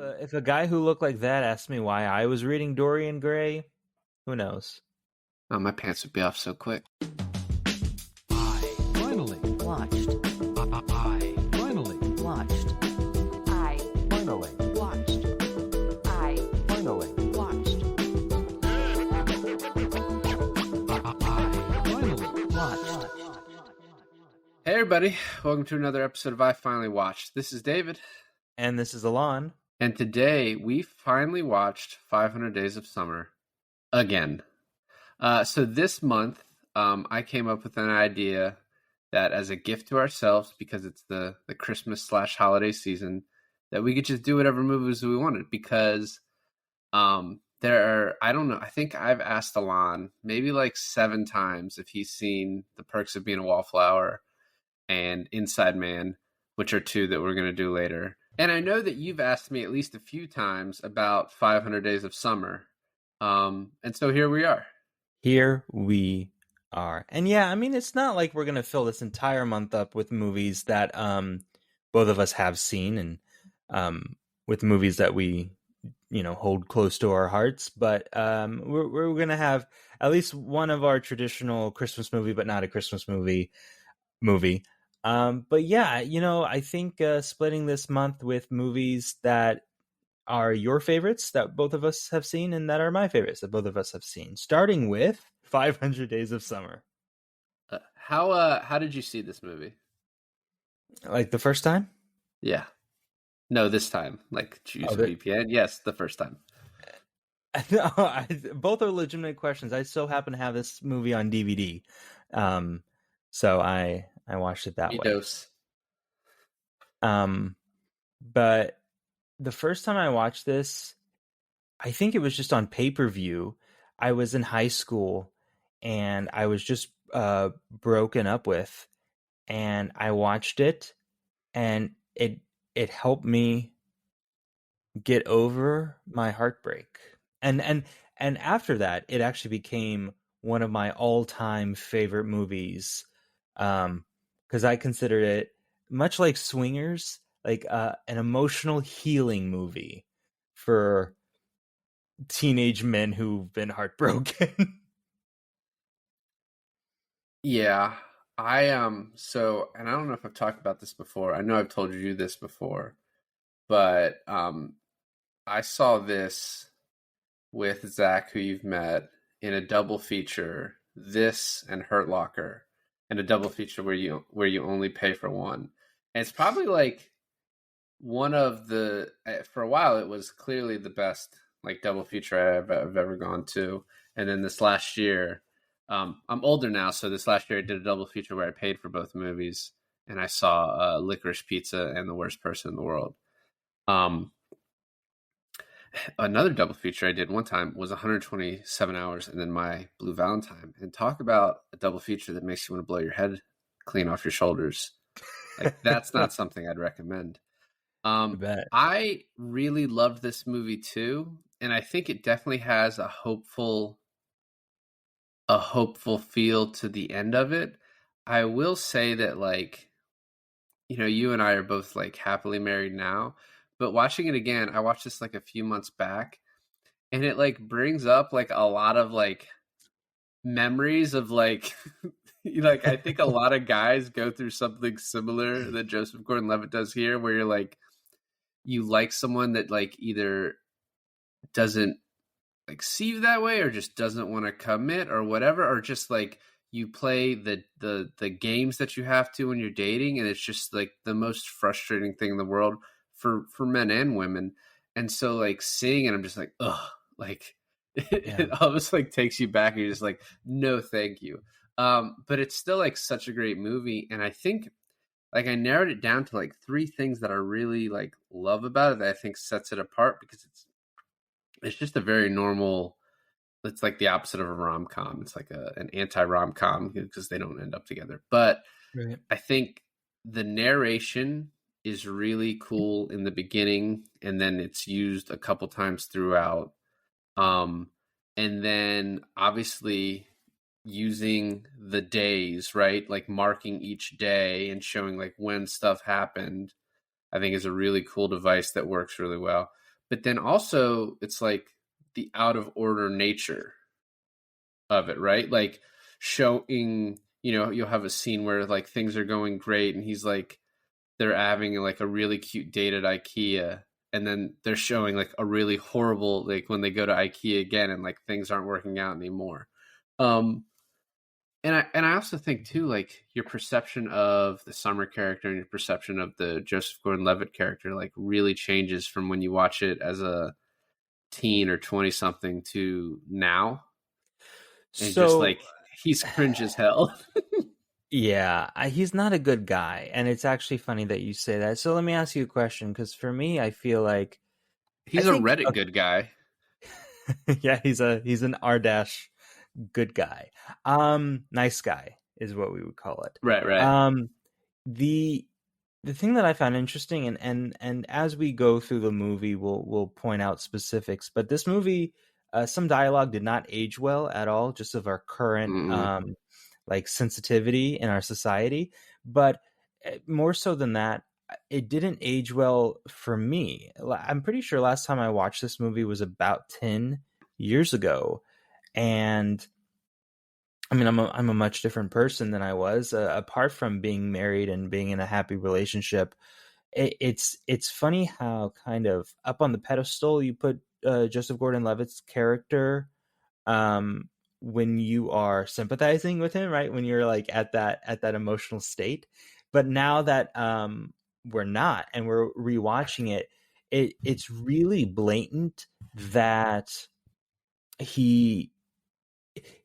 If a guy who looked like that asked me why I was reading Dorian Gray, who knows? Oh, my pants would be off so quick. I finally Watched. I finally Watched. I finally watched. I finally watched. I finally Watched. Hey, everybody. Welcome to another episode of I Finally Watched. This is David. And this is Alon. And today we finally watched 500 Days of Summer again. So this month, I came up with an idea that as a gift to ourselves, because it's the Christmas/holiday season, that we could just do whatever movies we wanted. Because there are, I don't know, I think I've asked Alon maybe like 7 times if he's seen The Perks of Being a Wallflower and Inside Man, which are 2 that we're going to do later. And I know that you've asked me at least a few times about 500 Days of Summer. And so here we are. Here we are. And yeah, I mean, it's not like we're going to fill this entire month up with movies that both of us have seen and with movies that we, hold close to our hearts. But we're going to have at least one of our traditional Christmas movie, but not a Christmas movie. But yeah, I think splitting this month with movies that are your favorites that both of us have seen and that are my favorites that both of us have seen, starting with 500 Days of Summer. How did you see this movie? Like the first time? Yeah. No, this time. Like, choose a the- VPN? Yes, the first time. Both are legitimate questions. I so happen to have this movie on DVD. So I watched it that way. Dose. But the first time I watched this, I think it was just on pay-per-view. I was in high school and I was just broken up with, and I watched it, and it helped me get over my heartbreak. And after that, it actually became one of my all-time favorite movies. Because I consider it much like Swingers, like an emotional healing movie for teenage men who've been heartbroken. Yeah. And I don't know if I've talked about this before. I know I've told you this before, but I saw this with Zach, who you've met, in a double feature, this and Hurt Locker, and a double feature where you only pay for one. And it's probably like one of the, for a while it was clearly the best like double feature I've ever gone to. And then this last year, I'm older now, so this last year I did a double feature where I paid for both movies, and I saw Licorice Pizza and The Worst Person in the World. Another double feature I did one time was 127 Hours and then My Blue Valentine. And talk about a double feature that makes you want to blow your head clean off your shoulders. Like, that's not something I'd recommend. Bet. I really loved this movie too, and I think it definitely has a hopeful feel to the end of it. I will say that, like, you and I are both like happily married now, but watching it again, I watched this like a few months back, and it like brings up like a lot of like memories of like like I think a lot of guys go through something similar that Joseph Gordon-Levitt does here, where you're like, you like someone that like either doesn't like see you that way, or just doesn't want to commit, or whatever, or just like you play the games that you have to when you're dating, and it's just like the most frustrating thing in the world for men and women. And so like seeing it, I'm just like, ugh, like it almost like takes you back, and you're just like, no thank you. But it's still like such a great movie, and I think like I narrowed it down to like 3 things that I really like love about it that I think sets it apart, because it's just a very normal, it's like the opposite of a rom-com. It's like an anti-rom-com, because they don't end up together. But Right. I think the narration is really cool in the beginning, and then it's used a couple times throughout. And then obviously using the days, right? Like marking each day and showing like when stuff happened, I think is a really cool device that works really well. but then also it's like the out of order nature of it, right? Like showing, you'll have a scene where like things are going great and he's like, they're having like a really cute date at IKEA, and then they're showing like a really horrible, like when they go to IKEA again and like things aren't working out anymore. And I also think too, like your perception of the Summer character and your perception of the Joseph Gordon-Levitt character like really changes from when you watch it as a teen or 20 something to now. And just So like he's cringe as hell. yeah, he's not a good guy, and it's actually funny that you say that. So let me ask you a question, because for me, I feel like He's I a think Reddit good guy. yeah, he's an R dash good guy. Nice guy is what we would call it. Right. The the thing that I found interesting, and as we go through the movie, we'll point out specifics. But this movie, some dialogue did not age well at all, just of our current Mm-mm. like sensitivity in our society. But more so than that, it didn't age well for me. I'm pretty sure last time I watched this movie was about 10 years ago, and I mean, I'm a much different person than I was. Apart from being married and being in a happy relationship, it's funny how kind of up on the pedestal you put Joseph Gordon-Levitt's character when you are sympathizing with him, right? When you're like at that emotional state. But now that we're not, and we're rewatching it, it's really blatant that he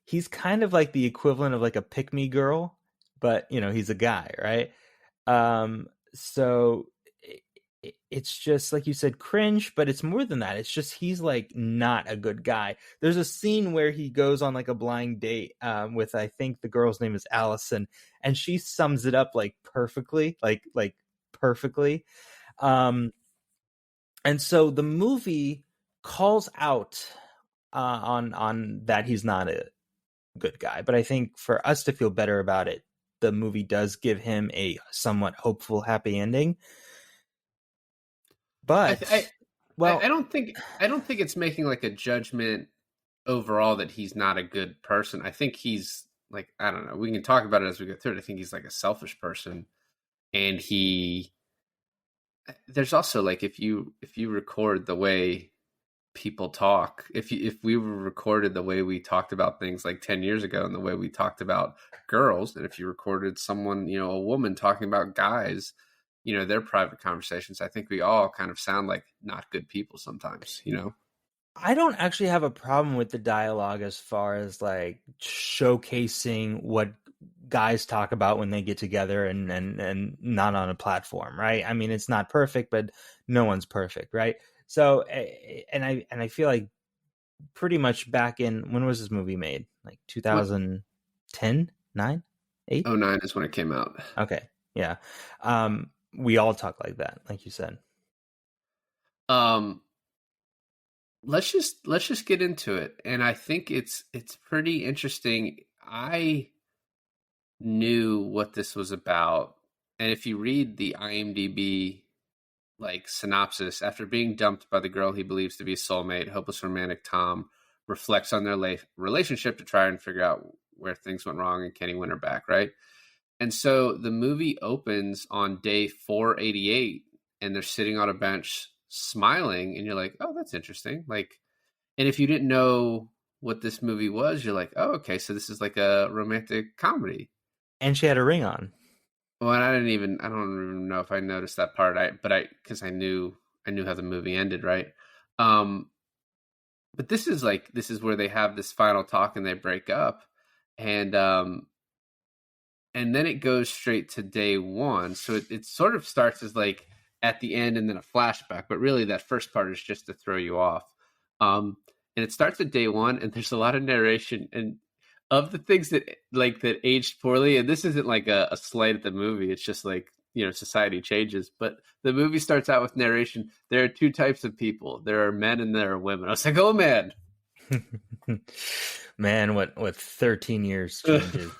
he's kind of like the equivalent of like a pick me girl, but he's a guy, right? So it's just like you said, cringe, but it's more than that. It's just he's like not a good guy. There's a scene where he goes on like a blind date with, I think the girl's name is Allison, and she sums it up like perfectly, like perfectly. Um, and so the movie calls out on that he's not a good guy, but I think for us to feel better about it, the movie does give him a somewhat hopeful happy ending. But well, I don't think it's making like a judgment overall that he's not a good person. I think he's like, I don't know. We can talk about it as we go through it. I think he's like a selfish person, and there's also like if you record the way people talk, if we were recorded the way we talked about things like 10 years ago and the way we talked about girls, and if you recorded someone, a woman talking about guys, their private conversations, I think we all kind of sound like not good people sometimes. I don't actually have a problem with the dialogue as far as like showcasing what guys talk about when they get together and not on a platform, right? I mean, it's not perfect, but no one's perfect, right? So, and I feel like pretty much back in, when was this movie made? Like 2010, 9, 8? 09 is when it came out. Okay, yeah. We all talk like that, like you said. Let's just get into it, and I think it's pretty interesting. I knew what this was about, and if you read the IMDb like synopsis, after being dumped by the girl he believes to be a soulmate, hopeless romantic Tom reflects on their relationship to try and figure out where things went wrong and can he win her back, right? And so the movie opens on day 488, and they're sitting on a bench smiling, and you're like, oh, that's interesting. Like, and if you didn't know what this movie was, you're like, oh, okay, so this is like a romantic comedy. And she had a ring on. Well, and I don't even know if I noticed that part. Because I knew how the movie ended, right? But this is where they have this final talk and they break up, and then it goes straight to day one. So it sort of starts as like at the end and then a flashback, but really that first part is just to throw you off. And it starts at day one, and there's a lot of narration and of the things that aged poorly. And this isn't like a slight at the movie. It's just like, society changes. But the movie starts out with narration. There are two types of people. There are men and there are women. I was like, oh man. Man, what 13 years changes.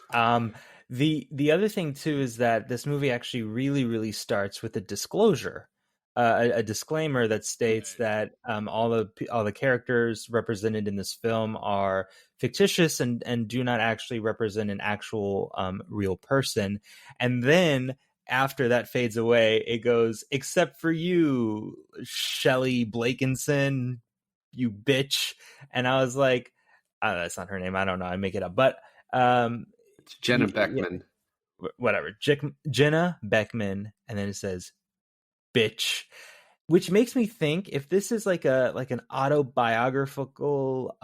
The other thing too is that this movie actually really, really starts with a disclosure. a disclaimer that states that all the characters represented in this film are fictitious and do not actually represent an actual real person. And then after that fades away, it goes, "Except for you, Shelley Blakenson, you bitch." And I was like, that's not her name. I don't know. I make it up. But It's Jenna yeah, Beckman. whatever. Jenna Beckman, and then it says bitch, which makes me think if this is like an autobiographical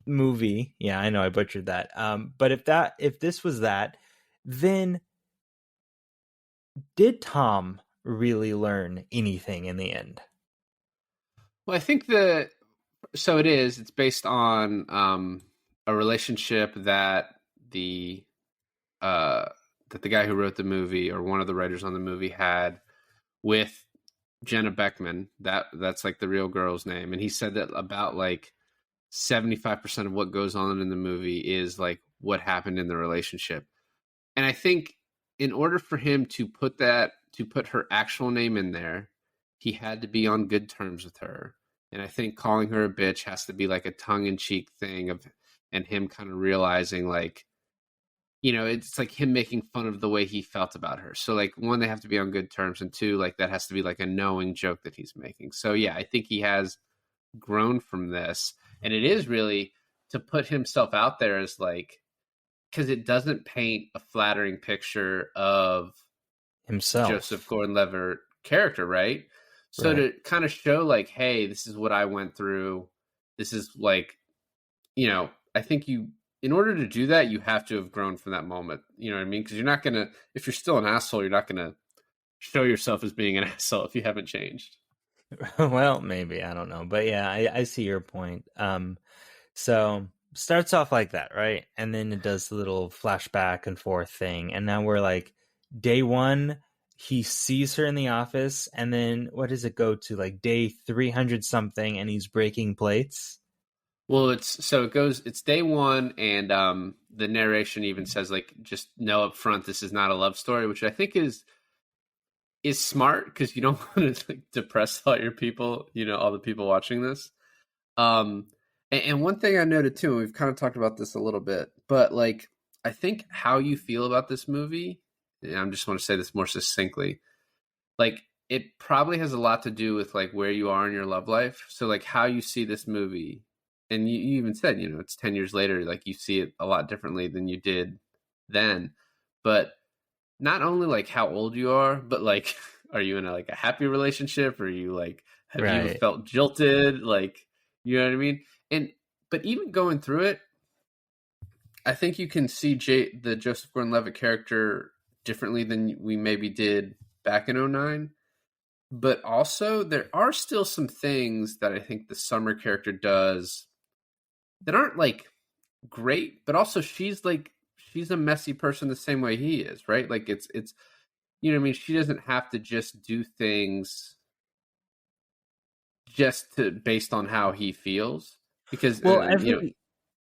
movie. Yeah, I know I butchered that. But if this was that, then did Tom really learn anything in the end? Well, I think it's based on a relationship that the guy who wrote the movie, or one of the writers on the movie, had with Jenna Beckman. That's like the real girl's name. And he said that about like 75% of what goes on in the movie is like what happened in the relationship. And I think in order for him to put her actual name in there, he had to be on good terms with her. And I think calling her a bitch has to be like a tongue-in-cheek thing and him kind of realizing like, it's like him making fun of the way he felt about her. So like, one, they have to be on good terms, and two, like that has to be like a knowing joke that he's making. So yeah, I think he has grown from this, and it is really to put himself out there as like, because it doesn't paint a flattering picture of Himself. Joseph Gordon-Levitt character, right? So to kind of show like, hey, this is what I went through. This is like, I think in order to do that, you have to have grown from that moment. You know what I mean? Because you're not going to, if you're still an asshole, you're not going to show yourself as being an asshole if you haven't changed. Well, maybe, I don't know. But yeah, I see your point. So starts off like that, right? And then it does the little flashback and forth thing. And now we're like, day one, he sees her in the office. And then what does it go to? Like day 300 something, and he's breaking plates. Well, it's day one, and the narration even says like, just know up front, this is not a love story, which I think is smart, because you don't want to like depress all your people, all the people watching this. And one thing I noted too, and we've kind of talked about this a little bit, but like, I think how you feel about this movie, and I just want to say this more succinctly, like it probably has a lot to do with like where you are in your love life. So like how you see this movie, and you even said, it's 10 years later, like you see it a lot differently than you did then. But not only like how old you are, but like, are you in a happy relationship? Or are you like, have you felt jilted? Like, you know what I mean? But even going through it, I think you can see the Joseph Gordon-Levitt character differently than we maybe did back in 2009. But also there are still some things that I think the Summer character does that aren't like great, but also she's a messy person the same way he is, right? Like it's you know what I mean? She doesn't have to just do things just based on how he feels, because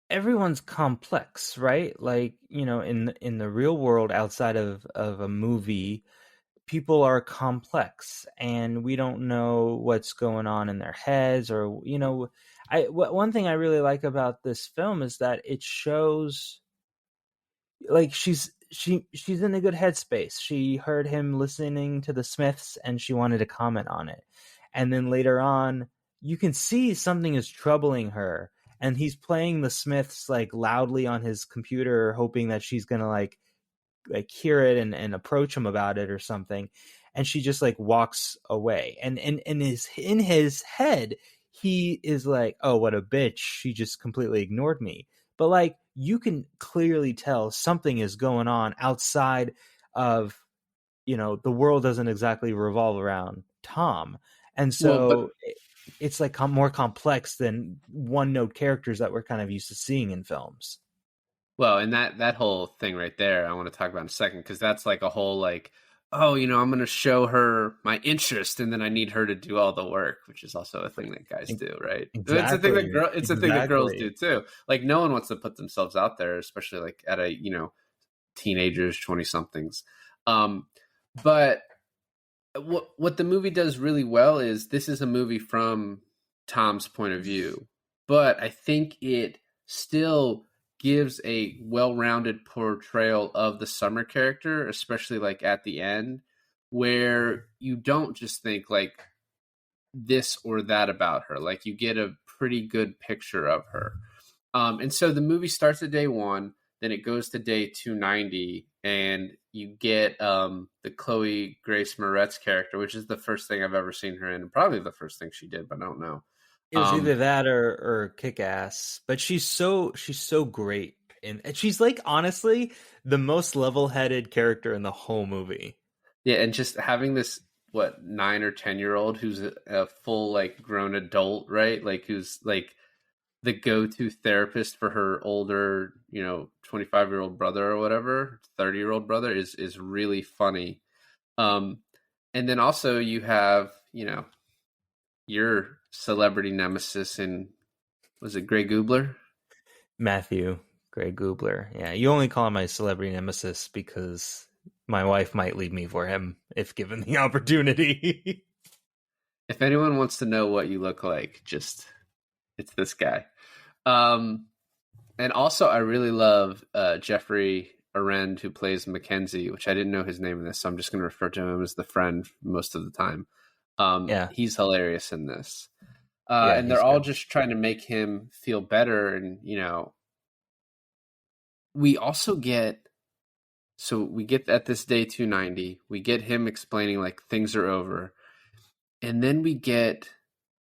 everyone's complex, right? Like, in the real world outside of a movie, people are complex, and we don't know what's going on in their heads, or one thing I really like about this film is that it shows like she's in a good headspace. She heard him listening to the Smiths and she wanted to comment on it. And then later on, you can see something is troubling her, and he's playing the Smiths like loudly on his computer, hoping that she's going to like hear it and approach him about it or something. And she just like walks away. And in his head, he is like, oh, what a bitch. She just completely ignored me. But like, you can clearly tell something is going on outside of, the world doesn't exactly revolve around Tom. And so it's like more complex than one note characters that we're kind of used to seeing in films. Well, and that whole thing right there, I want to talk about in a second, because that's like a whole like, oh, I'm going to show her my interest, and then I need her to do all the work, which is also a thing that guys do, right? Exactly. It's a thing that girls do too. Like, no one wants to put themselves out there, especially like at a teenagers, 20 somethings. But what the movie does really well is this is a movie from Tom's point of view, but I think it still gives a well-rounded portrayal of the Summer character, especially like at the end, where you don't just think like this or that about her. Like you get a pretty good picture of her. And so the movie starts at day one, then it goes to day 290, and you get the Chloe Grace Moretz character, which is the first thing I've ever seen her in, and probably the first thing she did, but I don't know. It was either that or Kick Ass, but she's so great, and she's like honestly the most level-headed character in the whole movie. Yeah, and just having this 9 or 10 year old who's a full like grown adult, right? Like who's like the go-to therapist for her older, 25-year-old brother or whatever, 30-year-old brother is really funny. And then also you have, your celebrity nemesis in, was it Grey Goobler? Matthew Grey Goobler. Yeah, you only call him my celebrity nemesis because my wife might leave me for him if given the opportunity. If anyone wants to know what you look like, it's this guy. And also I really love Jeffrey Arend, who plays Mackenzie, which I didn't know his name in this, so I'm just going to refer to him as the friend most of the time. He's hilarious in this. And they're all just trying to make him feel better. And, we also get at this day 290, we get him explaining like things are over. And then we get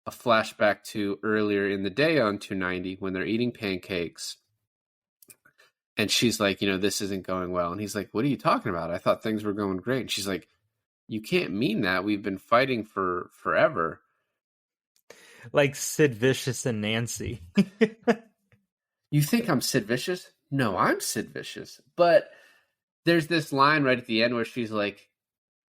a flashback to earlier in the day on 290 when they're eating pancakes. And she's like, this isn't going well. And he's like, what are you talking about? I thought things were going great. And she's like, you can't mean that. We've been fighting for forever. Like Sid Vicious and Nancy. You think I'm Sid Vicious? No, I'm Sid Vicious. But there's this line right at the end where she's like,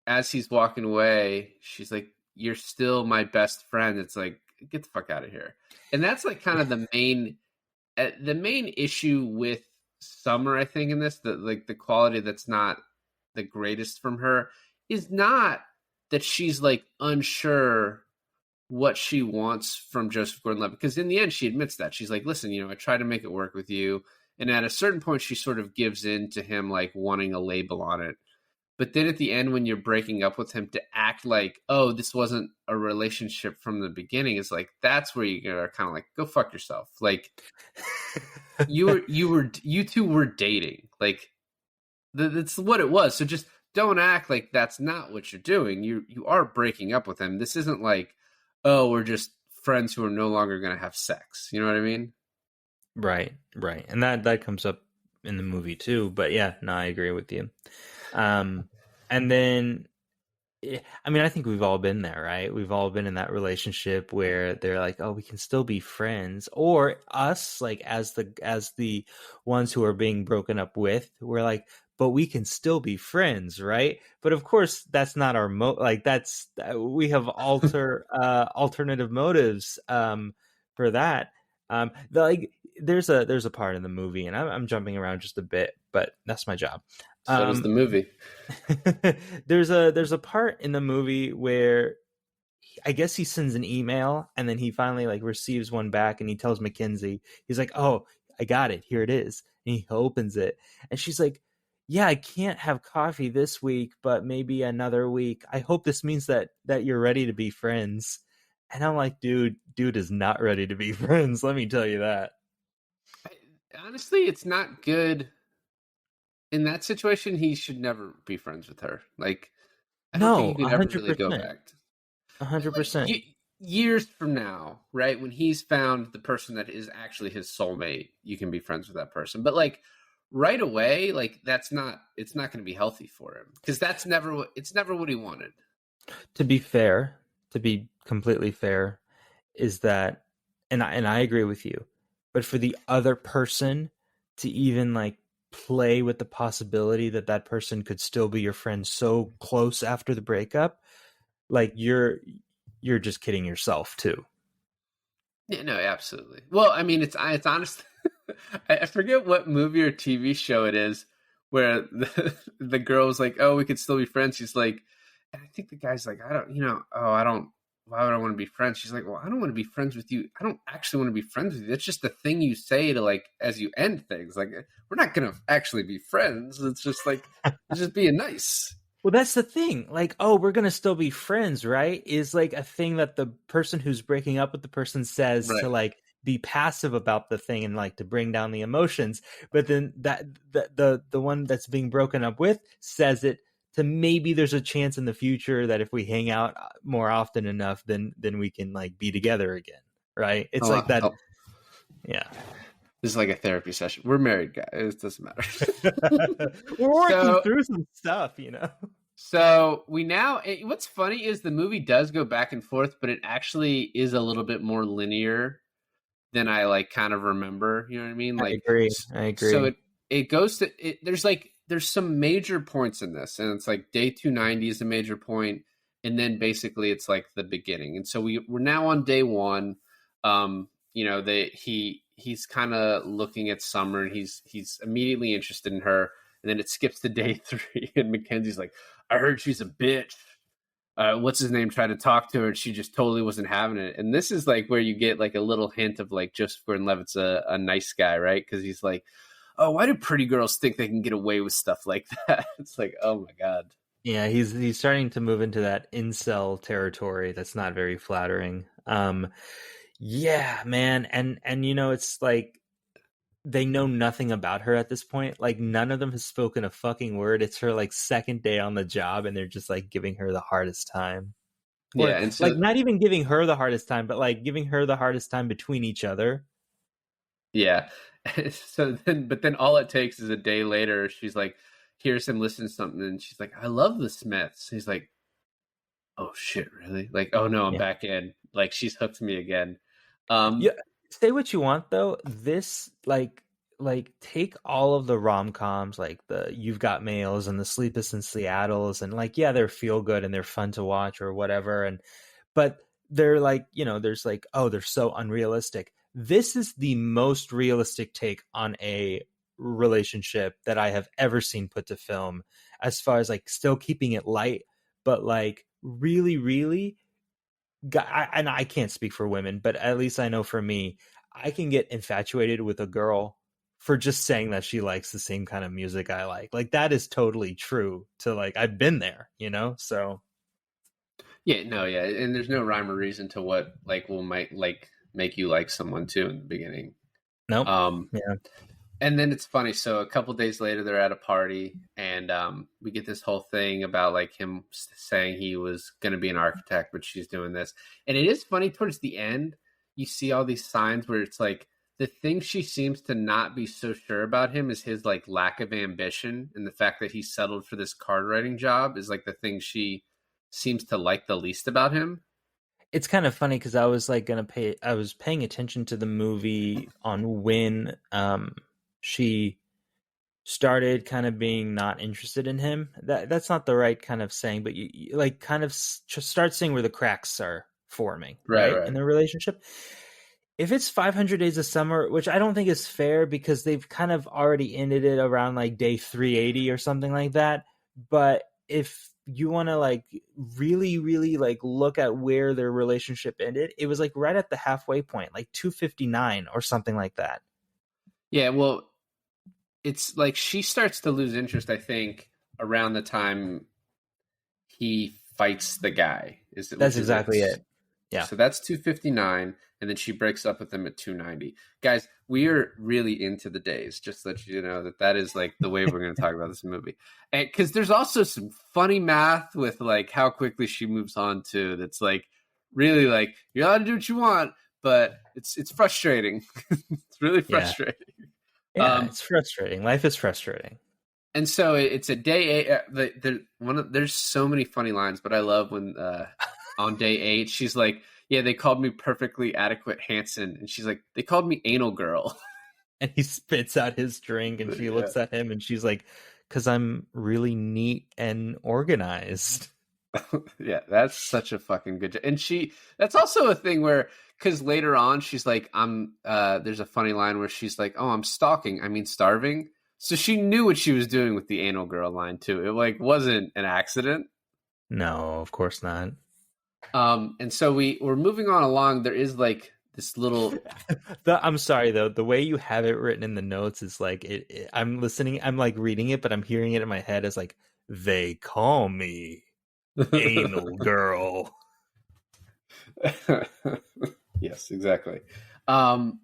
as he's walking away, she's like, you're still my best friend. It's like, get the fuck out of here. And that's like kind of the main issue with Summer, I think, in this, the quality that's not the greatest from her is not that she's like unsure what she wants from Joseph Gordon-Levitt, because in the end she admits that. She's like, listen, I tried to make it work with you, and at a certain point she sort of gives in to him like wanting a label on it. But then at the end, when you're breaking up with him, to act like, oh, this wasn't a relationship from the beginning, is like, that's where you are kind of like, go fuck yourself. Like you two were dating. Like that's what it was. So just don't act like that's not what you're doing. You are breaking up with him. This isn't like, oh, we're just friends who are no longer going to have sex. You know what I mean? Right. And that comes up in the movie too. But yeah, no, I agree with you. And then, I think we've all been there, right? We've all been in that relationship where they're like, oh, we can still be friends, or us, like as the ones who are being broken up with, we're like, but we can still be friends, right? But of course, that's not our we have alternative motives for that. There's a part in the movie, and I'm jumping around just a bit, but that's my job. So does the movie. There's a part in the movie where I guess he sends an email, and then he finally like receives one back, and he tells Mackenzie, he's like, oh, I got it, here it is. And he opens it, and she's like, yeah, I can't have coffee this week, but maybe another week. I hope this means that you're ready to be friends. And I'm like, dude is not ready to be friends. Let me tell you that. Honestly, it's not good. In that situation, he should never be friends with her. Like, I don't think you can ever really go back. 100%. Years from now, right, when he's found the person that is actually his soulmate, you can be friends with that person. But like right away, like it's not going to be healthy for him, because it's never what he wanted. To be completely fair, is that, and I agree with you, but for the other person to even like play with the possibility that person could still be your friend so close after the breakup, like you're just kidding yourself too. Yeah, no, absolutely. Well, I mean, it's honest. I forget what movie or TV show it is where the girl was like, oh, we could still be friends. She's like, And I think the guy's like, I don't, I don't, why would I want to be friends? She's like, well, I don't want to be friends with you. I don't actually want to be friends with you. That's just the thing you say to like, as you end things. Like, we're not going to actually be friends. It's just like, it's just being nice. Well, that's the thing. Like, oh, we're gonna still be friends, right? Is like a thing that the person who's breaking up with the person says Right. to like be passive about the thing and like to bring down the emotions. But then the one that's being broken up with says it to maybe there's a chance in the future that if we hang out more often enough, then we can like be together again, right? It's like that. Yeah. This is like a therapy session. We're married, guys. It doesn't matter. We're working So- through some stuff, you know. So what's funny is the movie does go back and forth, but it actually is a little bit more linear than I like kind of remember. You know what I mean? Like, I agree. So it goes to it. There's some major points in this, and it's like day 290 is a major point, and then basically it's like the beginning. And so we're now on day one. He's kind of looking at Summer, and he's immediately interested in her. And then it skips to day 3, and Mackenzie's like, I heard she's a bitch. What's his name tried to talk to her, and she just totally wasn't having it. And this is like where you get like a little hint of like Joseph Gordon-Levitt's a nice guy, right? Because he's like, oh, why do pretty girls think they can get away with stuff like that? It's like, oh my God. Yeah, he's starting to move into that incel territory that's not very flattering. Yeah, man, and it's like they know nothing about her at this point. Like none of them has spoken a fucking word. It's her like second day on the job, and they're just like giving her the hardest time. Or, Yeah, and so, like not even giving her the hardest time, but like giving her the hardest time between each other. yeah. But then all it takes is a day later, she's like, hears him listen to something, and she's like, I love the Smiths. He's like, oh shit, really? Like, oh no, I'm back in. Like she's hooked me again. Yeah. Say what you want though. This like take all of the rom-coms, like the You've Got Mails and the Sleepless in Seattles, and like they're feel good and they're fun to watch or whatever, but they're like, there's like, oh, they're so unrealistic. This is the most realistic take on a relationship that I have ever seen put to film, as far as like still keeping it light, but like really, really. And I can't speak for women, but at least I know for me, I can get infatuated with a girl for just saying that she likes the same kind of music I like. Like that is totally true to like, I've been there, so. Yeah, no, yeah. And there's no rhyme or reason to what like might like make you like someone too in the beginning. Nope. Yeah. And then it's funny. So a couple days later, they're at a party, and we get this whole thing about like him saying he was going to be an architect, but she's doing this. And it is funny towards the end, you see all these signs where it's like the thing she seems to not be so sure about him is his like lack of ambition, and the fact that he settled for this card writing job is like the thing she seems to like the least about him. It's kind of funny because I was like I was paying attention to the movie on when she started kind of being not interested in him. That's not the right kind of saying, but you like kind of start seeing where the cracks are forming, right? In the relationship. If it's 500 Days of Summer, which I don't think is fair because they've kind of already ended it around like day 380 or something like that. But if you want to like really, really like look at where their relationship ended, it was like right at the halfway point, like 259 or something like that. Yeah, well, it's like she starts to lose interest, I think, around the time he fights the guy. That's exactly it. Yeah. So that's 259, and then she breaks up with him at 290. Guys, we are really into the days, just to let you know that is like the way we're going to talk about this movie. And because there's also some funny math with like how quickly she moves on to, that's like really like you're allowed to do what you want, but it's frustrating. It's really frustrating. Yeah, it's frustrating. Life is frustrating. And so it's a day 8. There's so many funny lines, but I love when on day 8 she's like, "Yeah, they called me perfectly adequate Hanson," and she's like, "They called me anal girl." And he spits out his drink, and she looks at him, and she's like, "'Cause I'm really neat and organized." Yeah, that's such a fucking good job. And that's also a thing where, because later on she's like, there's a funny line where she's like, "Oh, I'm stalking, I mean starving." So she knew what she was doing with the anal girl line too. It like wasn't an accident. No, of course not. And so we're moving on along. There is like this little I'm sorry though. The way you have it written in the notes is like I'm listening. I'm like reading it, but I'm hearing it in my head as like they call me anal girl. Yes, exactly. Um,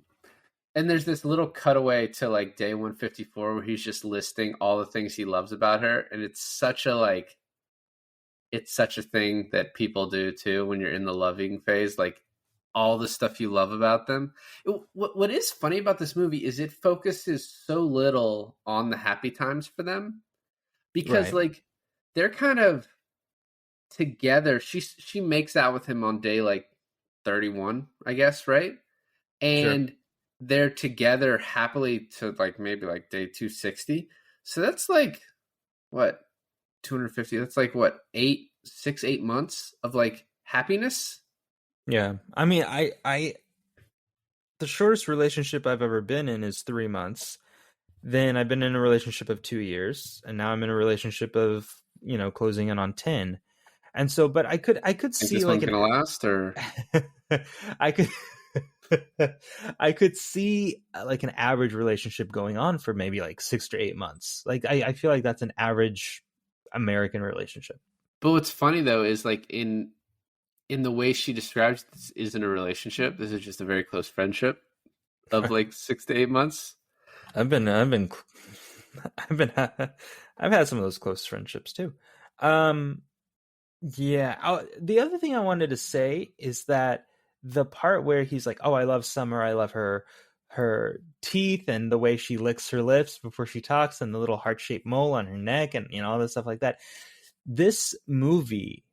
and there's this little cutaway to like day 154 where he's just listing all the things he loves about her, and it's such a thing that people do too when you're in the loving phase, like all the stuff you love about them. What is funny about this movie is it focuses so little on the happy times for them because Right. like they're kind of together. She makes out with him on day like 31, I guess, right? Sure. And they're together happily to like maybe like day 260. So that's like what 250. That's like what 8 months of like happiness. Yeah. I mean, I the shortest relationship I've ever been in is 3 months. Then I've been in a relationship of 2 years, and now I'm in a relationship of closing in on 10. And so, but I could Think see this like one's an gonna last, or I could I could see like an average relationship going on for maybe like 6 to 8 months. Like I feel like that's an average American relationship. but what's funny though is like in the way she describes this isn't a relationship. This is just a very close friendship of like 6 to 8 months. I've been I've been I've had some of those close friendships too. Um yeah, the other thing I wanted to say is that the part where he's like, "Oh, I love Summer. I love her teeth and the way she licks her lips before she talks and the little heart-shaped mole on her neck and all this stuff like that." This movie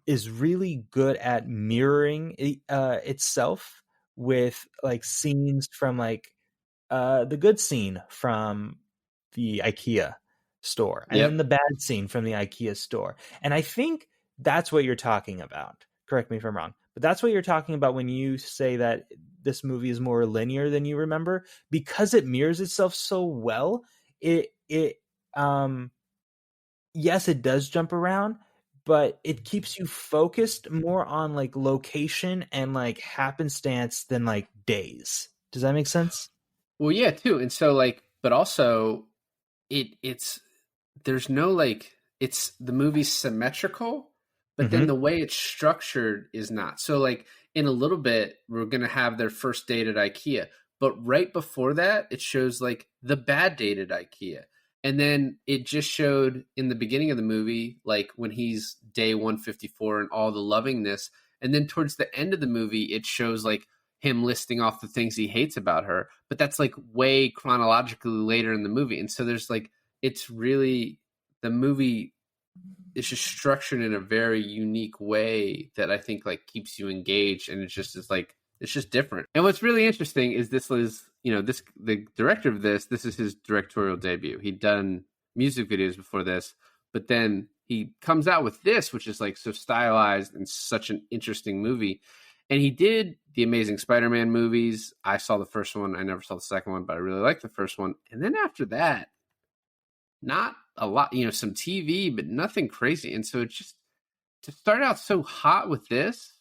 is really good at mirroring itself with like scenes from like the good scene from the IKEA store and then Yep. the bad scene from the IKEA store. And I think that's what you're talking about. Correct me if I'm wrong, but that's what you're talking about when you say that this movie is more linear than you remember because it mirrors itself so well. It um yes, it does jump around, but it keeps you focused more on like location and like happenstance than like days. Does that make sense? Well, yeah, too. And so like, but also it's there's no like it's the movie's symmetrical, but then Hmm. the way it's structured is not. So like in a little bit, we're gonna have their first date at IKEA, but right before that, it shows like the bad date at IKEA. And then it just showed in the beginning of the movie, like when he's day 154 and all the lovingness. And then towards the end of the movie, it shows like him listing off the things he hates about her. But that's like way chronologically later in the movie. And so there's like it's really the movie is just structured in a very unique way that I think like keeps you engaged, and it's just is like it's just different. And what's really interesting is this was this the director of this is his directorial debut. He'd done music videos before this, but then he comes out with this, which is like so stylized and such an interesting movie. And he did the Amazing Spider-Man movies. I saw the first one. I never saw the second one, but I really liked the first one. And then after that, not a lot, some TV, but nothing crazy. And so it's just to start out so hot with this,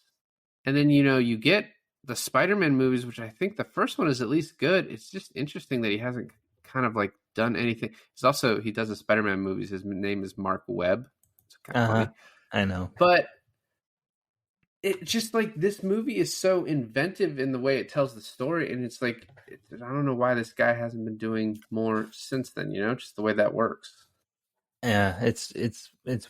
and then you get the Spider-Man movies, which I think the first one is at least good. It's just interesting that he hasn't kind of like done anything. He does the Spider-Man movies. His name is Mark Webb. It's kind of Uh-huh. funny, I know. but it just like this movie is so inventive in the way it tells the story, and it's like I don't know why this guy hasn't been doing more since then. Just the way that works. Yeah, it's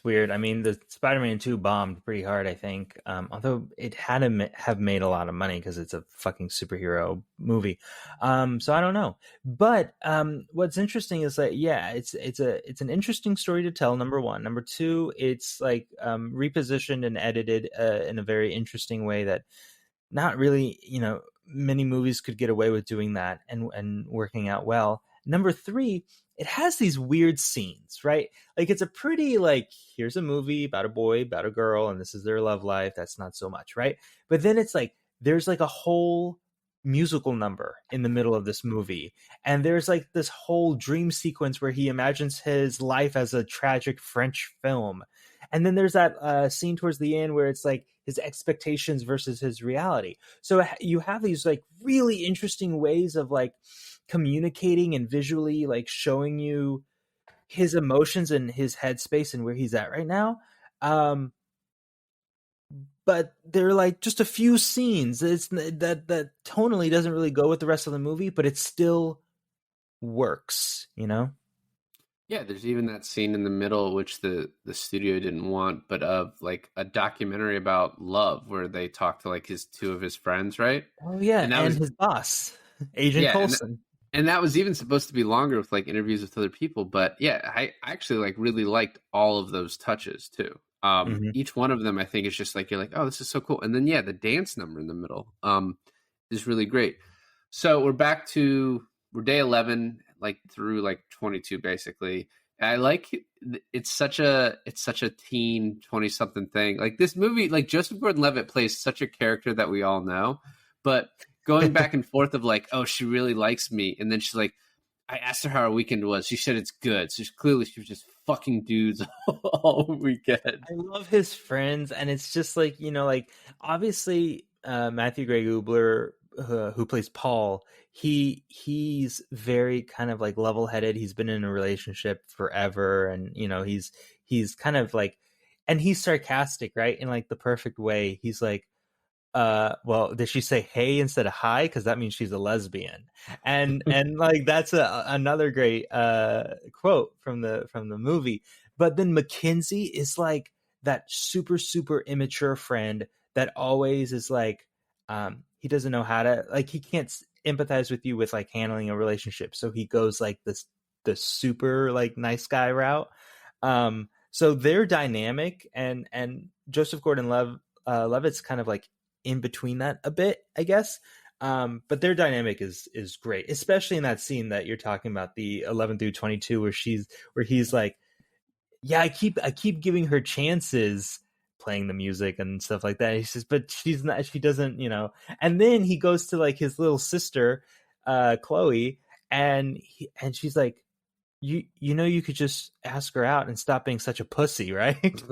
weird. I mean, the Spider-Man 2 bombed pretty hard, I think. Although it had to have made a lot of money because it's a fucking superhero movie. So I don't know. But what's interesting is that yeah, it's an interesting story to tell. Number one, number two, it's like repositioned and edited in a very interesting way that not really many movies could get away with doing that and working out well. Number three, it has these weird scenes, right? Like it's a pretty like here's a movie about a boy, about a girl, and this is their love life. That's not so much, right? But then it's like there's like a whole musical number in the middle of this movie, and there's like this whole dream sequence where he imagines his life as a tragic French film, and then there's that scene towards the end where it's like his expectations versus his reality. So you have these like really interesting ways of like communicating and visually like showing you his emotions and his headspace and where he's at right now. But they're like just a few scenes. It's that tonally doesn't really go with the rest of the movie, but it still works, you know? Yeah, there's even that scene in the middle which the studio didn't want, but of like a documentary about love where they talk to like his two of his friends, right? Oh yeah, And that and was his boss, Agent yeah, Coulson. and that was even supposed to be longer with like interviews with other people, but yeah, I actually like really liked all of those touches too. Mhm. Each one of them I think is just like you're like, oh, this is so cool. And then yeah, the dance number in the middle is really great. So we're day 11 like through like 22 basically. And I like it's such a teen 20 something thing. Like this movie, like Joseph Gordon-Levitt plays such a character that we all know, but going back and forth of like, oh, she really likes me, and then she's like, I asked her how her weekend was. She said it's good. So clearly she was just fucking dudes all weekend. I love his friends, and it's just like, you know, like obviously Matthew Gray Gubler, who plays Paul, he's very kind of like level-headed. He's been in a relationship forever, and you know, he's kind of like, and he's sarcastic, right? In like the perfect way. He's like, well, did she say hey instead of hi, because that means she's a lesbian? And like that's another great quote from the movie. But then Mackenzie is like that super immature friend that always is like, he doesn't know how to, like, he can't empathize with you with like handling a relationship, so he goes like the super like nice guy route. So they're dynamic, and Joseph Levitt's kind of like in between that a bit, I guess. But their dynamic is great, especially in that scene that you're talking about, the 11 through 22, where he's like, yeah, I keep giving her chances, playing the music and stuff like that. He says, but she doesn't, you know. And then he goes to like his little sister, Chloe, and she's like, you know, you could just ask her out and stop being such a pussy, right?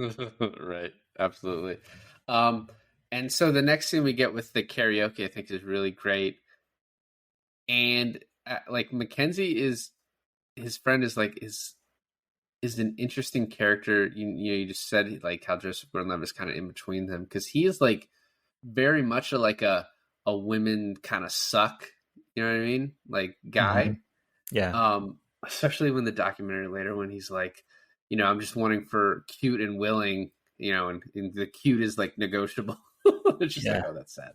Right, absolutely. And so the next thing we get with the karaoke, I think, is really great. And like Mackenzie is his friend is like is an interesting character. You know, you just said like how Joseph Gordon-Levitt is kind of in between them, because he is like very much a women kind of suck. You know what I mean? Like guy. Mm-hmm. Yeah. Especially when the documentary later, when he's like, you know, I'm just wanting for cute and willing, you know, and the cute is like negotiable. It's just like, oh, that's sad.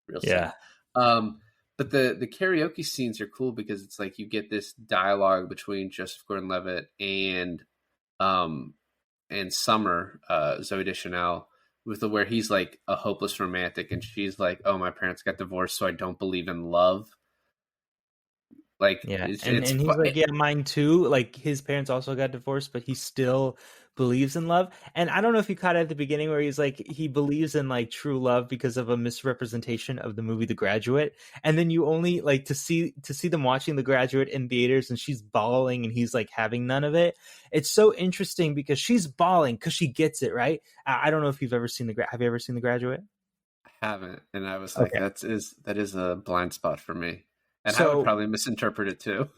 Real sad. But the karaoke scenes are cool because it's like you get this dialogue between Joseph Gordon-Levitt and Summer, Zooey Deschanel, with where he's like a hopeless romantic and she's like, oh, my parents got divorced, so I don't believe in love. Like, yeah, and he's like, yeah, mine too. Like his parents also got divorced, but he still believes in love. And I don't know if you caught it at the beginning where he's like, he believes in like true love because of a misrepresentation of the movie The Graduate. And then you only like to see them watching The Graduate in theaters, and she's bawling and he's like having none of it. It's so interesting because she's bawling because she gets it, right? I don't know if you've ever seen have you ever seen The Graduate? I haven't, and I was like, that is a blind spot for me. And I would probably misinterpret it too.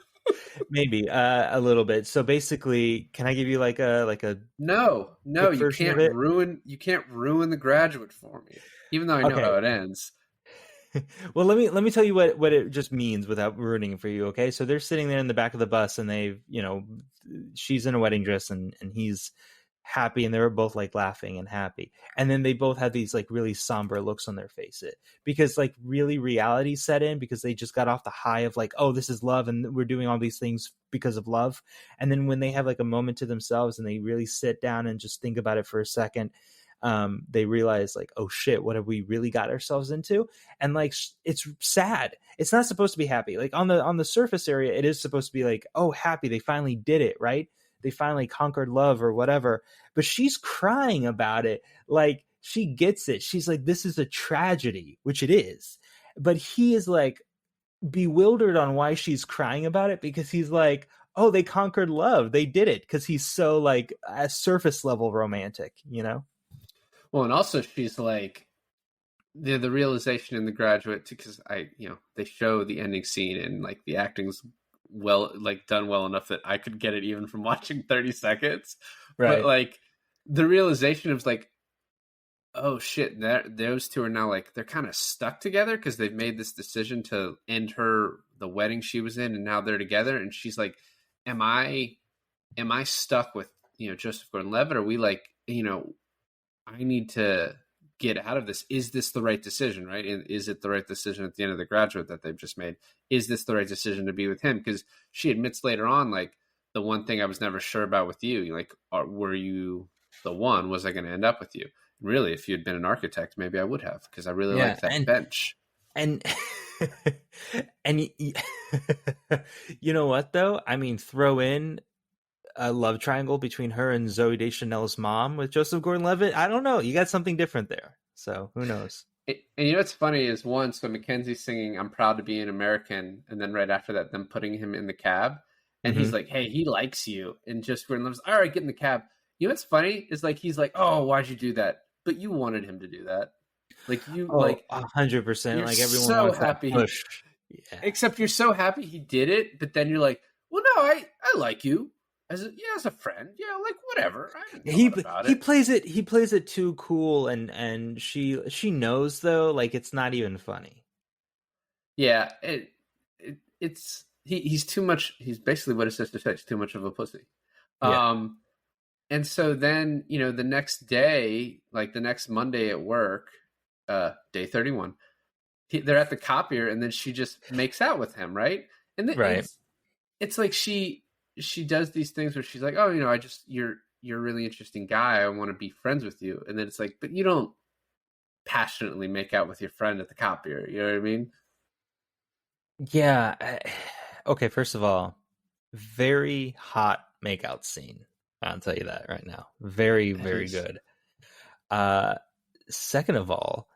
Maybe a little bit. So basically, can I give you like a no, you can't ruin The Graduate for me, even though I know how it ends. Well, let me tell you what it just means without ruining it for you. Okay, so they're sitting there in the back of the bus, and they've, you know, she's in a wedding dress, and he's happy, and they're both like laughing and happy, and then they both have these like really somber looks on their face, because like really reality set in, because they just got off the high of like, oh, this is love and we're doing all these things because of love. And then when they have like a moment to themselves and they really sit down and just think about it for a second, they realize like, oh shit, what have we really got ourselves into? And like, it's sad. It's not supposed to be happy. Like on the surface area, it is supposed to be like, oh, happy, they finally did it, right? They finally conquered love or whatever. But she's crying about it. Like she gets it. She's like, this is a tragedy, which it is. but he is like bewildered on why she's crying about it, because he's like, oh, they conquered love, they did it, because he's so like a surface level romantic, you know. Well, and also she's like the realization in The Graduate, because they show the ending scene and like the acting's done well enough that I could get it even from watching 30 seconds. Right. But like the realization of like, oh shit, those two are now like, they're kind of stuck together because they've made this decision to end the wedding she was in, and now they're together. And she's like, am I stuck with, Joseph Gordon-Levitt? Are we like, I need to get out of this. Is this the right decision, right? And is it the right decision at the end of The Graduate that they've just made? Is this the right decision to be with him? Because she admits later on, like, the one thing I was never sure about with you, like, were you the one? Was I going to end up with you? Really, if you had been an architect, maybe I would have, because I really like that bench. And and you know what though? I mean, throw in a love triangle between her and Zooey Deschanel's mom with Joseph Gordon-Levitt. I don't know. You got something different there. So who knows? And what's funny is so Mackenzie's singing "I'm Proud to Be an American," and then right after that, them putting him in the cab, and he's like, "Hey, he likes you," and Joseph Gordon-Levitt's, "All right, get in the cab." You know what's funny is like he's like, "Oh, why'd you do that?" But you wanted him to do that. Like you, 100%. Like everyone so wants happy. That push. Yeah. Except you're so happy he did it, but then you're like, well, no, I like you as a friend. Yeah, like whatever. He plays it too cool, and she knows though, like it's not even funny. Yeah, he's too much. He's basically what his sister said. He's too much of a pussy. Yeah. And so then, the next day, like the next Monday at work, day 31, they're at the copier, and then she just makes out with him, right? And then it's like she does these things where she's like, oh, you're a really interesting guy. I want to be friends with you. And then it's like, but you don't passionately make out with your friend at the copier. You know what I mean? Yeah. Okay, first of all, very hot makeout scene. I'll tell you that right now. Very, very good. Second of all,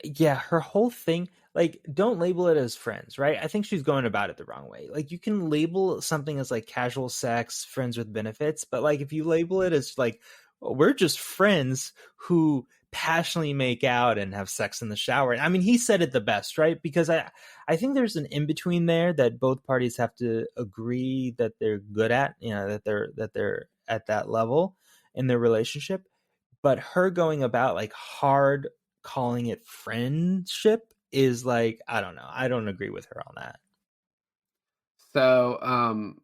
yeah, her whole thing, like, don't label it as friends, right? I think she's going about it the wrong way. Like, you can label something as like casual sex, friends with benefits, but like if you label it as like, we're just friends who passionately make out and have sex in the shower. I mean, he said it the best, right? Because I think there's an in-between there that both parties have to agree that they're good at, that they're at that level in their relationship. But her going about like hard calling it friendship is like, I don't know. I don't agree with her on that. So,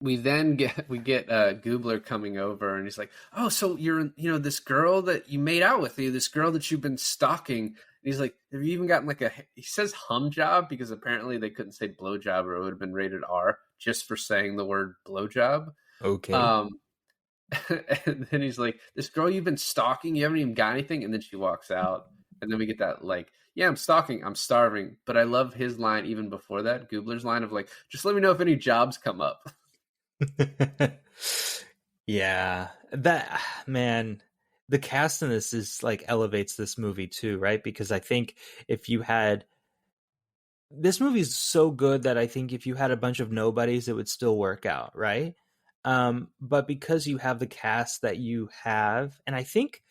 we get Goobler coming over, and he's like, oh, so you're, this girl that you made out with, this girl that you've been stalking. And he's like, have you even gotten like he says hum job, because apparently they couldn't say blow job or it would have been rated R just for saying the word blow job. Okay. And then he's like, this girl you've been stalking, you haven't even got anything. And then she walks out, and then we get that like, yeah, I'm stalking, I'm starving. But I love his line even before that, Goobler's line of like, just let me know if any jobs come up. Yeah, that, man, the cast in this is like elevates this movie too, right? Because I think if you had, this movie is so good that I think if you had a bunch of nobodies, it would still work out, right? But because you have the cast that you have, and I think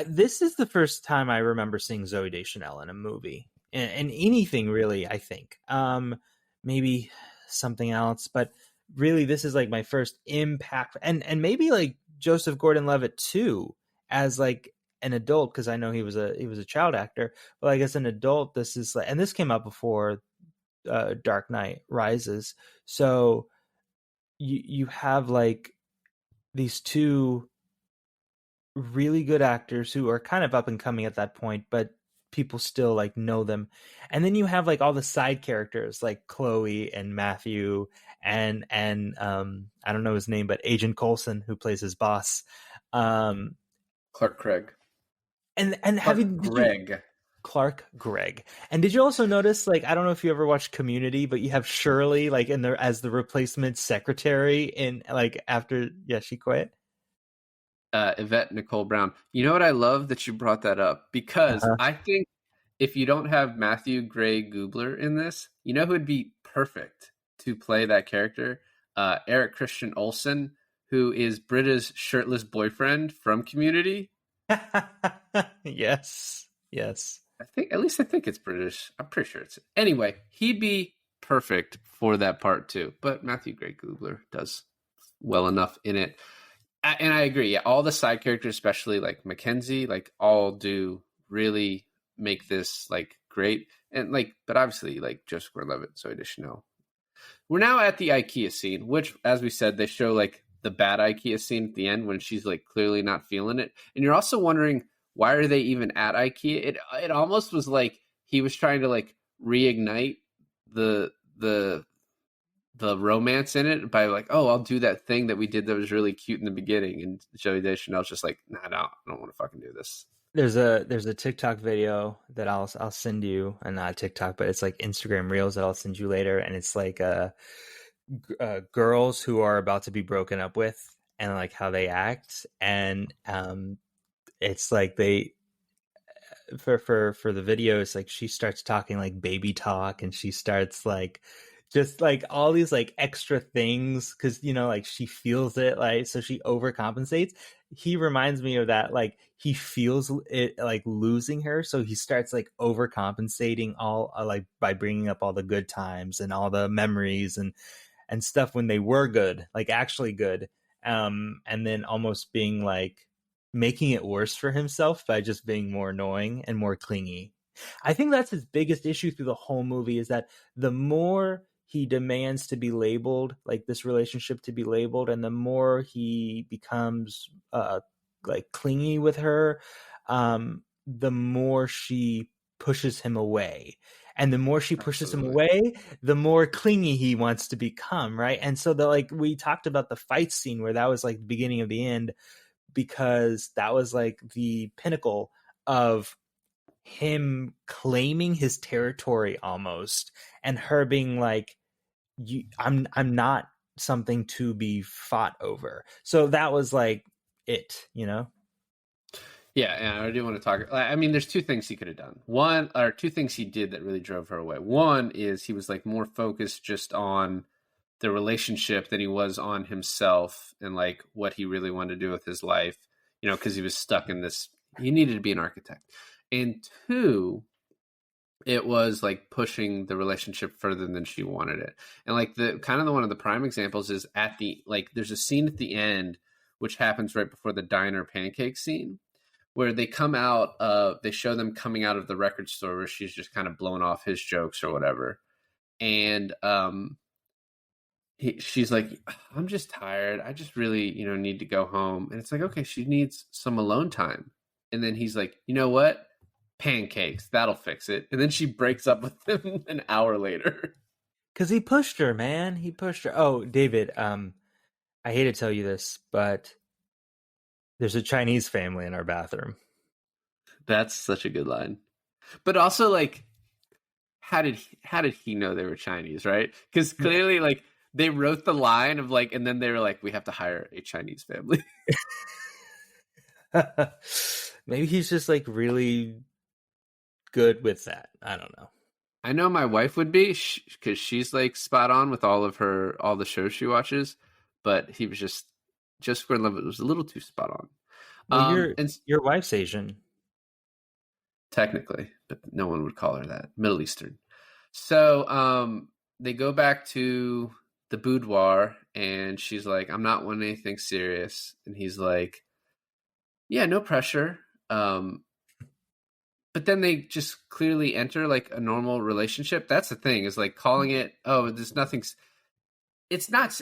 this is the first time I remember seeing Zooey Deschanel in a movie, and anything really, I think. Maybe something else, but really this is like my first impact, and maybe like Joseph Gordon-Levitt too, as like an adult, because I know he was a child actor, but like as an adult, this is like, and this came out before Dark Knight Rises, so you have like these two really good actors who are kind of up and coming at that point, but people still like know them. And then you have like all the side characters like Chloe and Matthew and I don't know his name, but Agent Coulson, who plays his boss. Clark Gregg. And Clark Gregg. And did you also notice, like, I don't know if you ever watched Community, but you have Shirley like in there as the replacement secretary in like after she quit. Yvette Nicole Brown. You know what I love that you brought that up, because I think if you don't have Matthew Gray Gubler in this, you know who would be perfect to play that character? Eric Christian Olsen, who is Britta's shirtless boyfriend from Community. Yes. I think it's British. I'm pretty sure it's. Anyway, he'd be perfect for that part too. But Matthew Gray Gubler does well enough in it. And I agree. Yeah, all the side characters, especially like Mackenzie, like all do really make this like great. And like, but obviously like Joseph Gordon-Levitt, Zooey Deschanel. We're now at the IKEA scene, which, as we said, they show like the bad IKEA scene at the end when she's like clearly not feeling it. And you're also wondering, why are they even at IKEA? It almost was like he was trying to like reignite the romance in it by like, oh, I'll do that thing that we did that was really cute in the beginning. And Zooey Deschanel's just like, nah, no, I don't want to fucking do this. There's a TikTok video that I'll send you, and not TikTok, but it's like Instagram Reels that I'll send you later, and it's like girls who are about to be broken up with and like how they act, and it's like they for the video, it's like she starts talking like baby talk, and she starts like just like all these like extra things because like she feels it, like so she overcompensates. He reminds me of that, like he feels it like losing her, so he starts like overcompensating all like by bringing up all the good times and all the memories and stuff when they were good, like actually good, and then almost being like making it worse for himself by just being more annoying and more clingy. I think that's his biggest issue through the whole movie, is that the more he demands to be labeled, like this relationship to be labeled, and the more he becomes like clingy with her, the more she pushes him away. And the more she pushes him away, the more clingy he wants to become, right? And so like we talked about the fight scene where that was like the beginning of the end, because that was like the pinnacle of him claiming his territory almost, and her being like, I'm not something to be fought over. So that was like it. Yeah, I do want to talk. I mean, there's two things he could have done. Two things he did that really drove her away. One is he was like more focused just on the relationship than he was on himself and like what he really wanted to do with his life, because he was stuck in this. He needed to be an architect. And two, it was like pushing the relationship further than she wanted it. And like one of the prime examples is at the, like, there's a scene at the end, which happens right before the diner pancake scene, where they come out, they show them coming out of the record store where she's just kind of blowing off his jokes or whatever. And she's like, I'm just tired. I just really, need to go home. And it's like, okay, she needs some alone time. And then he's like, you know what? Pancakes, that'll fix it. And then she breaks up with him an hour later. Because he pushed her, man. He pushed her. Oh, David, I hate to tell you this, but there's a Chinese family in our bathroom. That's such a good line. But also, like, how did he know they were Chinese, right? Because clearly, like, they wrote the line of like, and then they were like, we have to hire a Chinese family. Maybe he's just like really good with that. I don't know. I know my wife would be, because she's like spot on with all the shows she watches, but he was just Gordon-Levitt was a little too spot on. Well, your wife's Asian. Technically, but no one would call her that. Middle Eastern. So they go back to the boudoir, and she's like, I'm not wanting anything serious. And he's like, yeah, no pressure. But then they just clearly enter like a normal relationship. That's the thing, is like calling it, oh, there's nothing. It's not.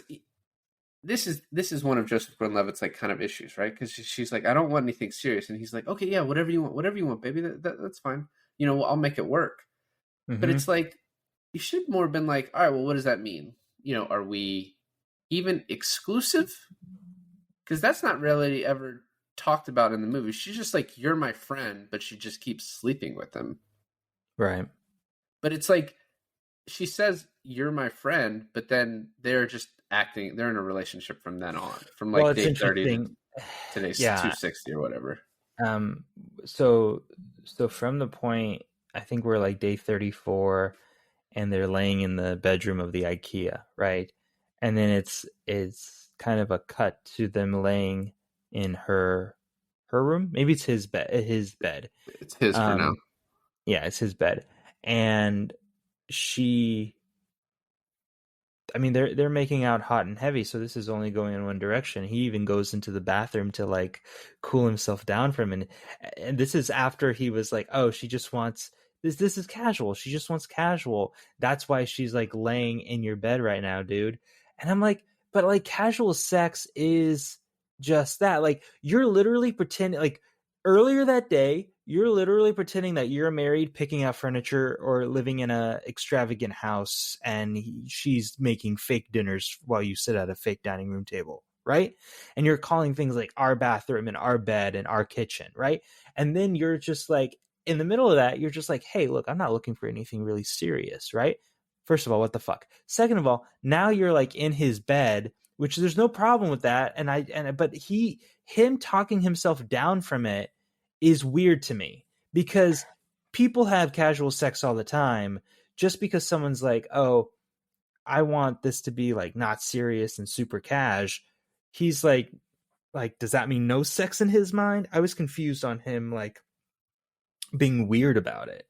This is one of Joseph Gordon-Levitt's like kind of issues, right? Because she's like, I don't want anything serious. And he's like, okay, yeah, whatever you want, baby. That's fine. I'll make it work. Mm-hmm. But it's like, you should more have been like, all right, well, what does that mean? Are we even exclusive? Because that's not really ever talked about in the movie. She's just like, you're my friend, but she just keeps sleeping with him. Right. But it's like, she says, you're my friend, but then they're just acting, they're in a relationship from then on, from like day 30 to today's 260 or whatever. So from the point I think we're like day 34, and they're laying in the bedroom of the IKEA, right? And then it's kind of a cut to them laying in her room. Maybe it's his bed. It's his for now. Yeah, it's his bed, and she. I mean, they're making out hot and heavy, so this is only going in one direction. He even goes into the bathroom to like cool himself down from it. And this is after he was like, "Oh, she just wants this. This is casual. She just wants casual. That's why she's like laying in your bed right now, dude." And I'm like, "But like casual sex is just that. Like you're literally pretending like earlier that day, you're literally pretending that you're married, picking out furniture, or living in a extravagant house, and she's making fake dinners while you sit at a fake dining room table, right? And you're calling things like our bathroom and our bed and our kitchen, right? And then you're just like, in the middle of that, you're just like, hey, look, I'm not looking for anything really serious, right? First of all, what the fuck? Second of all, now you're like in his bed, which there's no problem with that. But him talking himself down from it is weird to me, because people have casual sex all the time. Just because someone's like, oh, I want this to be like not serious and super cash, he's like, does that mean no sex in his mind? I was confused on him like being weird about it.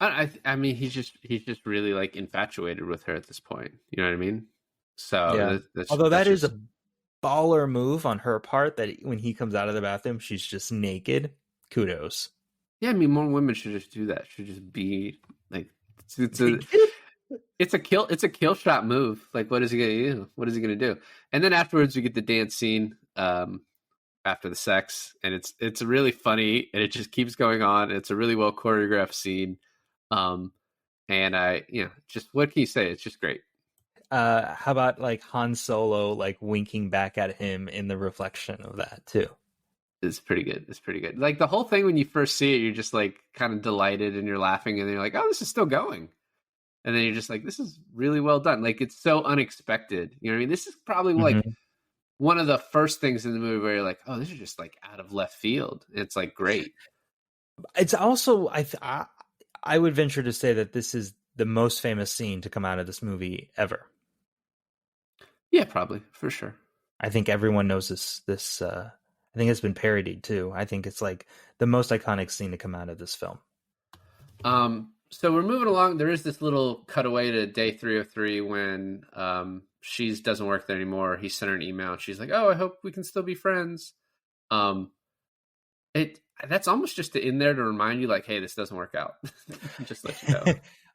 I mean, he's just really like infatuated with her at this point. You know what I mean? So yeah. Although that is a baller move on her part, that when he comes out of the bathroom, she's just naked. Kudos. Yeah, I mean, more women should just do that. Should just be like, it's a kill shot move. Like, what is he gonna do? What is he gonna do? And then afterwards, we get the dance scene after the sex, and it's really funny, and it just keeps going on. It's a really well choreographed scene, and just what can you say? It's just great. How about like Han Solo like winking back at him in the reflection of that too? It's pretty good. It's pretty good. Like the whole thing, when you first see it, you're just like kind of delighted and you're laughing, and then you're like, oh, this is still going. And then you're just like, this is really well done. Like it's so unexpected. You know what I mean? This is probably like one of the first things in the movie where you're like, oh, this is just like out of left field. It's like great. It's also, I would venture to say that this is the most famous scene to come out of this movie ever. Yeah, probably, for sure. I think everyone knows this. I think it's been parodied too. I think it's like the most iconic scene to come out of this film. So we're moving along. There is this little cutaway to day 303 when she doesn't work there anymore. He sent her an email, and she's like, "Oh, I hope we can still be friends." That's almost just in there to remind you, like, "Hey, this doesn't work out." Just let you know.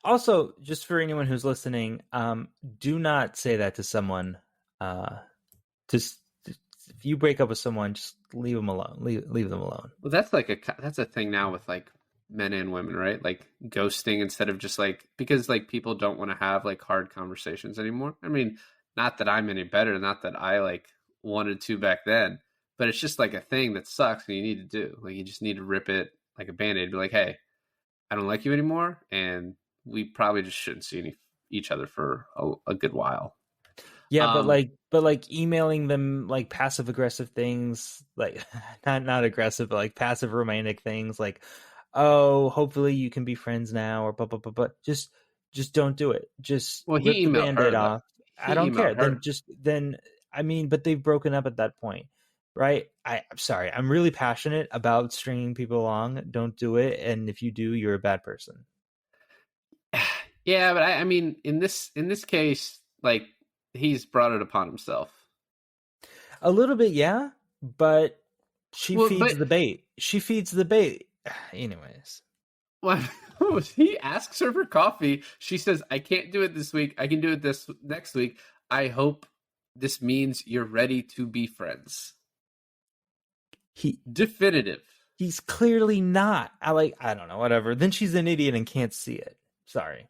Also, just for anyone who's listening, do not say that to someone. Just if you break up with someone, just leave them alone. Leave them alone. Well, that's a thing now with like men and women, right? Like ghosting instead of just like, because like people don't want to have like hard conversations anymore. I mean, not that I'm any better, not that I like wanted to back then, but it's just like a thing that sucks and you need to do. Like you just need to rip it like a Band-Aid. Be like, hey, I don't like you anymore, and we probably just shouldn't see each other for a good while. Yeah, but like emailing them like passive aggressive things, like not aggressive, but like passive romantic things, like, oh, hopefully you can be friends now, or but just don't do it. Just rip the Band-Aid off. I don't care. Her. Then I mean, but they've broken up at that point, right? I'm sorry. I'm really passionate about stringing people along. Don't do it, and if you do, you're a bad person. Yeah, but I mean, in this case, like he's brought it upon himself. A little bit, yeah, but she feeds the bait. She feeds the bait. Anyways. Well, he asks her for coffee. She says, I can't do it this week. I can do it this next week. I hope this means you're ready to be friends. Definitive. He's clearly not. I don't know, whatever. Then she's an idiot and can't see it. Sorry.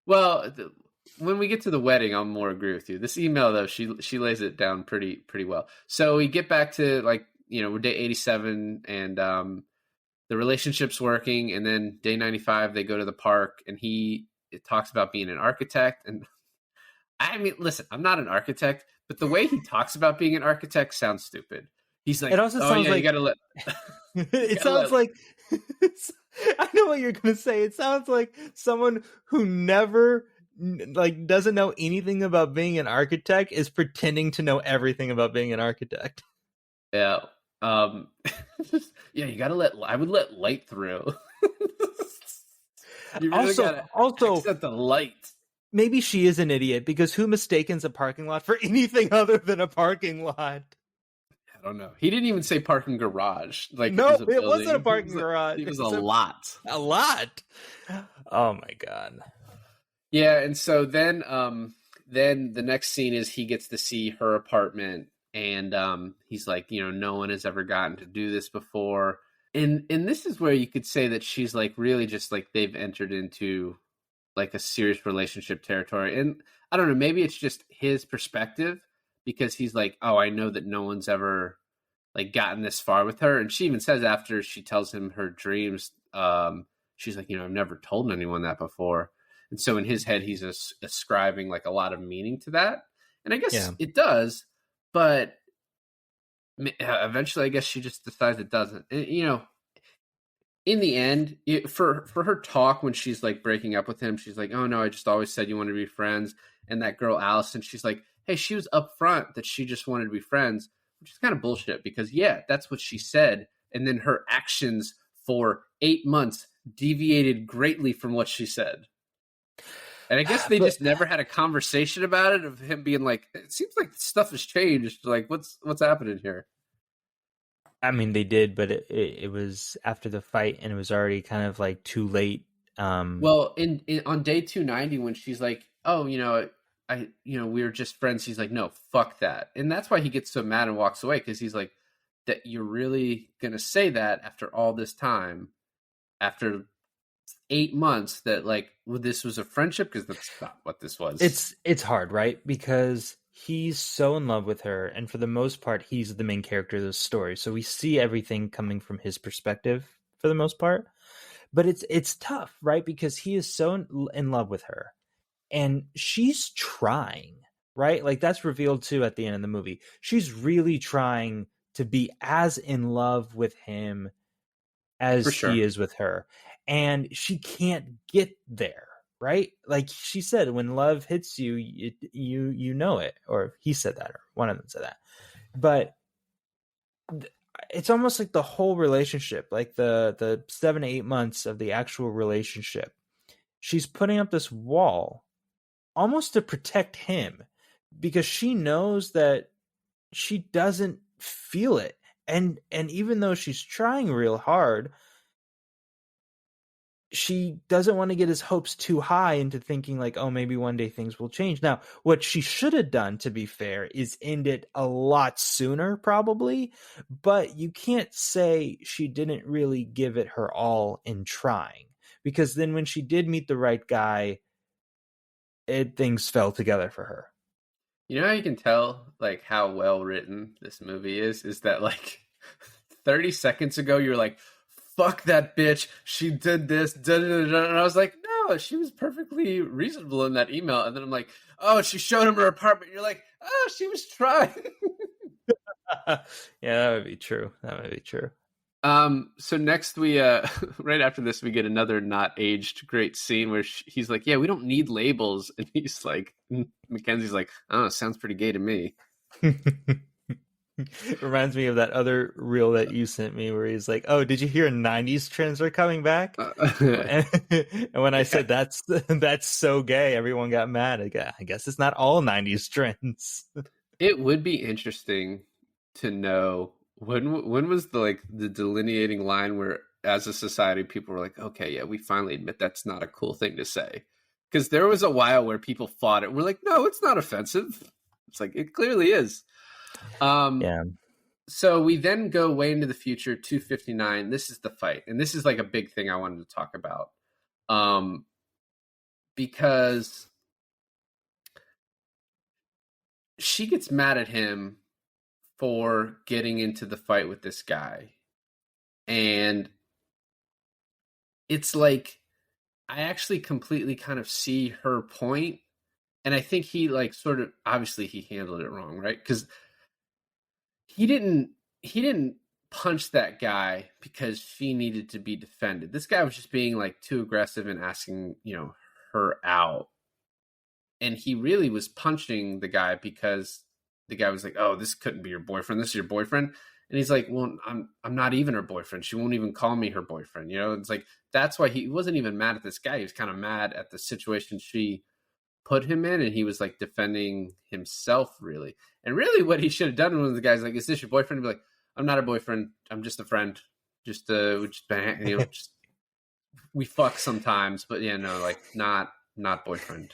Well, when we get to the wedding, I'll more agree with you. This email, though, she lays it down pretty well. So we get back to like, we're day 87 and the relationship's working. And then day 95, they go to the park and it talks about being an architect. And I mean, listen, I'm not an architect, but the way he talks about being an architect sounds stupid. He's like, it also sounds like you gotta let. It Gotta sounds let- like I know what you're gonna say. It sounds like someone who never like doesn't know anything about being an architect is pretending to know everything about being an architect. Yeah. Yeah, you gotta I would let light through. You really gotta Also, accent the light. maybe she is an idiot because who mistakes a parking lot for anything other than a parking lot? I don't know. He didn't even say parking garage. Like No, it was a it wasn't a building. parking garage. It was a It's lot. a lot. Oh my god. Yeah, and so then the next scene is he gets to see her apartment, and he's like, no one has ever gotten to do this before. And this is where you could say that she's like really just like they've entered into like a serious relationship territory. And I don't know, maybe it's just his perspective because he's like, oh, I know that no one's ever like gotten this far with her. And she even says after she tells him her dreams, she's like, I've never told anyone that before. And so in his head, he's ascribing like a lot of meaning to that. And I guess it does, but eventually I guess she just decides it doesn't. And, in the end, for her talk when she's like breaking up with him, she's like, oh no, I just always said you wanted to be friends. And that girl, Allison, she's like, hey, she was upfront that she just wanted to be friends, which is kind of bullshit because that's what she said. And then her actions for 8 months deviated greatly from what she said. And I guess they just never had a conversation about it of him being like, it seems like stuff has changed. Like what's happening here? I mean, they did, but it was after the fight, and it was already kind of like too late. Well, in on day 290, when she's like, "Oh, we were just friends," he's like, "No, fuck that," and that's why he gets so mad and walks away because he's like, "That you're really gonna say that after all this time, after 8 months, that like this was a friendship because that's not what this was." It's hard, right? Because he's so in love with her, and for the most part, he's the main character of the story. So we see everything coming from his perspective for the most part. But it's tough, right? Because he is so in love with her, and she's trying, right? Like that's revealed too at the end of the movie. She's really trying to be as in love with him as he is with her, and she can't get there. Right? Like she said, when love hits you, you know it. Or he said that, or one of them said that. But it's almost like the whole relationship, like the 7 to 8 months of the actual relationship, she's putting up this wall almost to protect him because she knows that she doesn't feel it. And even though she's trying real hard, she doesn't want to get his hopes too high into thinking like, oh, maybe one day things will change. Now, what she should have done, to be fair, is end it a lot sooner, probably. But you can't say she didn't really give it her all in trying, because then when she did meet the right guy, things fell together for her. You know how you can tell like how well written this movie is that like 30 seconds ago you're like, fuck that bitch, she did this, and I was like, no, she was perfectly reasonable in that email. And then I'm like, oh, she showed him her apartment, and you're like, oh, she was trying. Yeah, that would be true. So next we right after this we get another not aged great scene where he's like, yeah, we don't need labels, and he's like, Mackenzie's like, oh, sounds pretty gay to me. Reminds me of that other reel that you sent me where he's like, oh, did you hear 90s trends are coming back? And when I said that's so gay, everyone got mad. I guess it's not all 90s trends. It would be interesting to know when was the delineating line where as a society people were like, okay, yeah, we finally admit that's not a cool thing to say. Because there was a while where people fought it. We're like, no, it's not offensive. It's like, it clearly is. Yeah. So we then go way into the future, 259. This is the fight. And this is like a big thing I wanted to talk about. Because she gets mad at him for getting into the fight with this guy. And it's like, I actually completely kind of see her point. And I think he sort of, obviously he handled it wrong, right? Because he didn't punch that guy because she needed to be defended. This guy was just being like too aggressive and asking, her out. And he really was punching the guy because the guy was like, "Oh, this couldn't be your boyfriend. This is your boyfriend." And he's like, "Well, I'm not even her boyfriend. She won't even call me her boyfriend." It's like, that's why he wasn't even mad at this guy. He was kind of mad at the situation she put him in, and he was like defending himself, really. And really what he should have done when the guy's like, "Is this your boyfriend?" He'd be like, "I'm not a boyfriend. I'm just a friend. Just just we fuck sometimes, but like not boyfriend."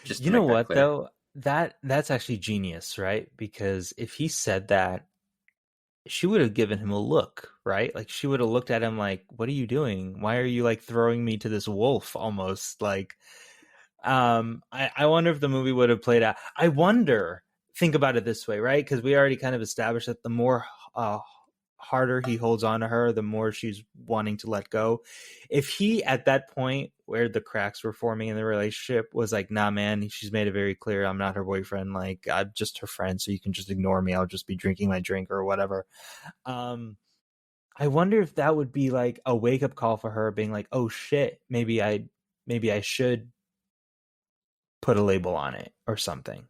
Just You know what though? That's actually genius, right? Because if he said that, she would have given him a look, right? Like she would have looked at him like, "What are you doing? Why are you like throwing me to this wolf?" Almost like, I wonder if the movie would have played out. I wonder. Think about it this way, right? Because we already kind of established that the more harder he holds on to her, the more she's wanting to let go. If he, at that point where the cracks were forming in the relationship, was like, "Nah, man, she's made it very clear I'm not her boyfriend. Like, I'm just her friend, so you can just ignore me. I'll just be drinking my drink or whatever." I wonder if that would be like a wake up call for her, being like, "Oh shit, maybe I should put a label on it or something."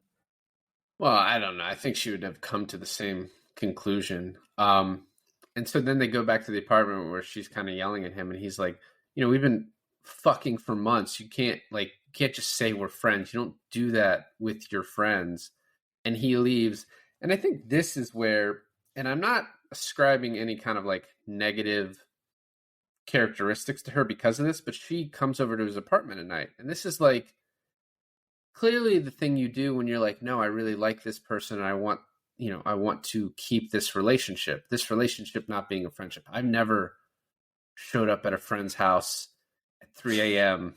Well, I don't know. I think she would have come to the same conclusion. And so then they go back to the apartment where she's kind of yelling at him, and he's like, "We've been fucking for months. You can't just say we're friends. You don't do that with your friends." And he leaves. And I think this is where, and I'm not ascribing any kind of like negative characteristics to her because of this, but she comes over to his apartment at night. And this is like clearly the thing you do when you're like, "No, I really like this person, and I want to keep this relationship not being a friendship." I've never showed up at a friend's house at 3 a.m.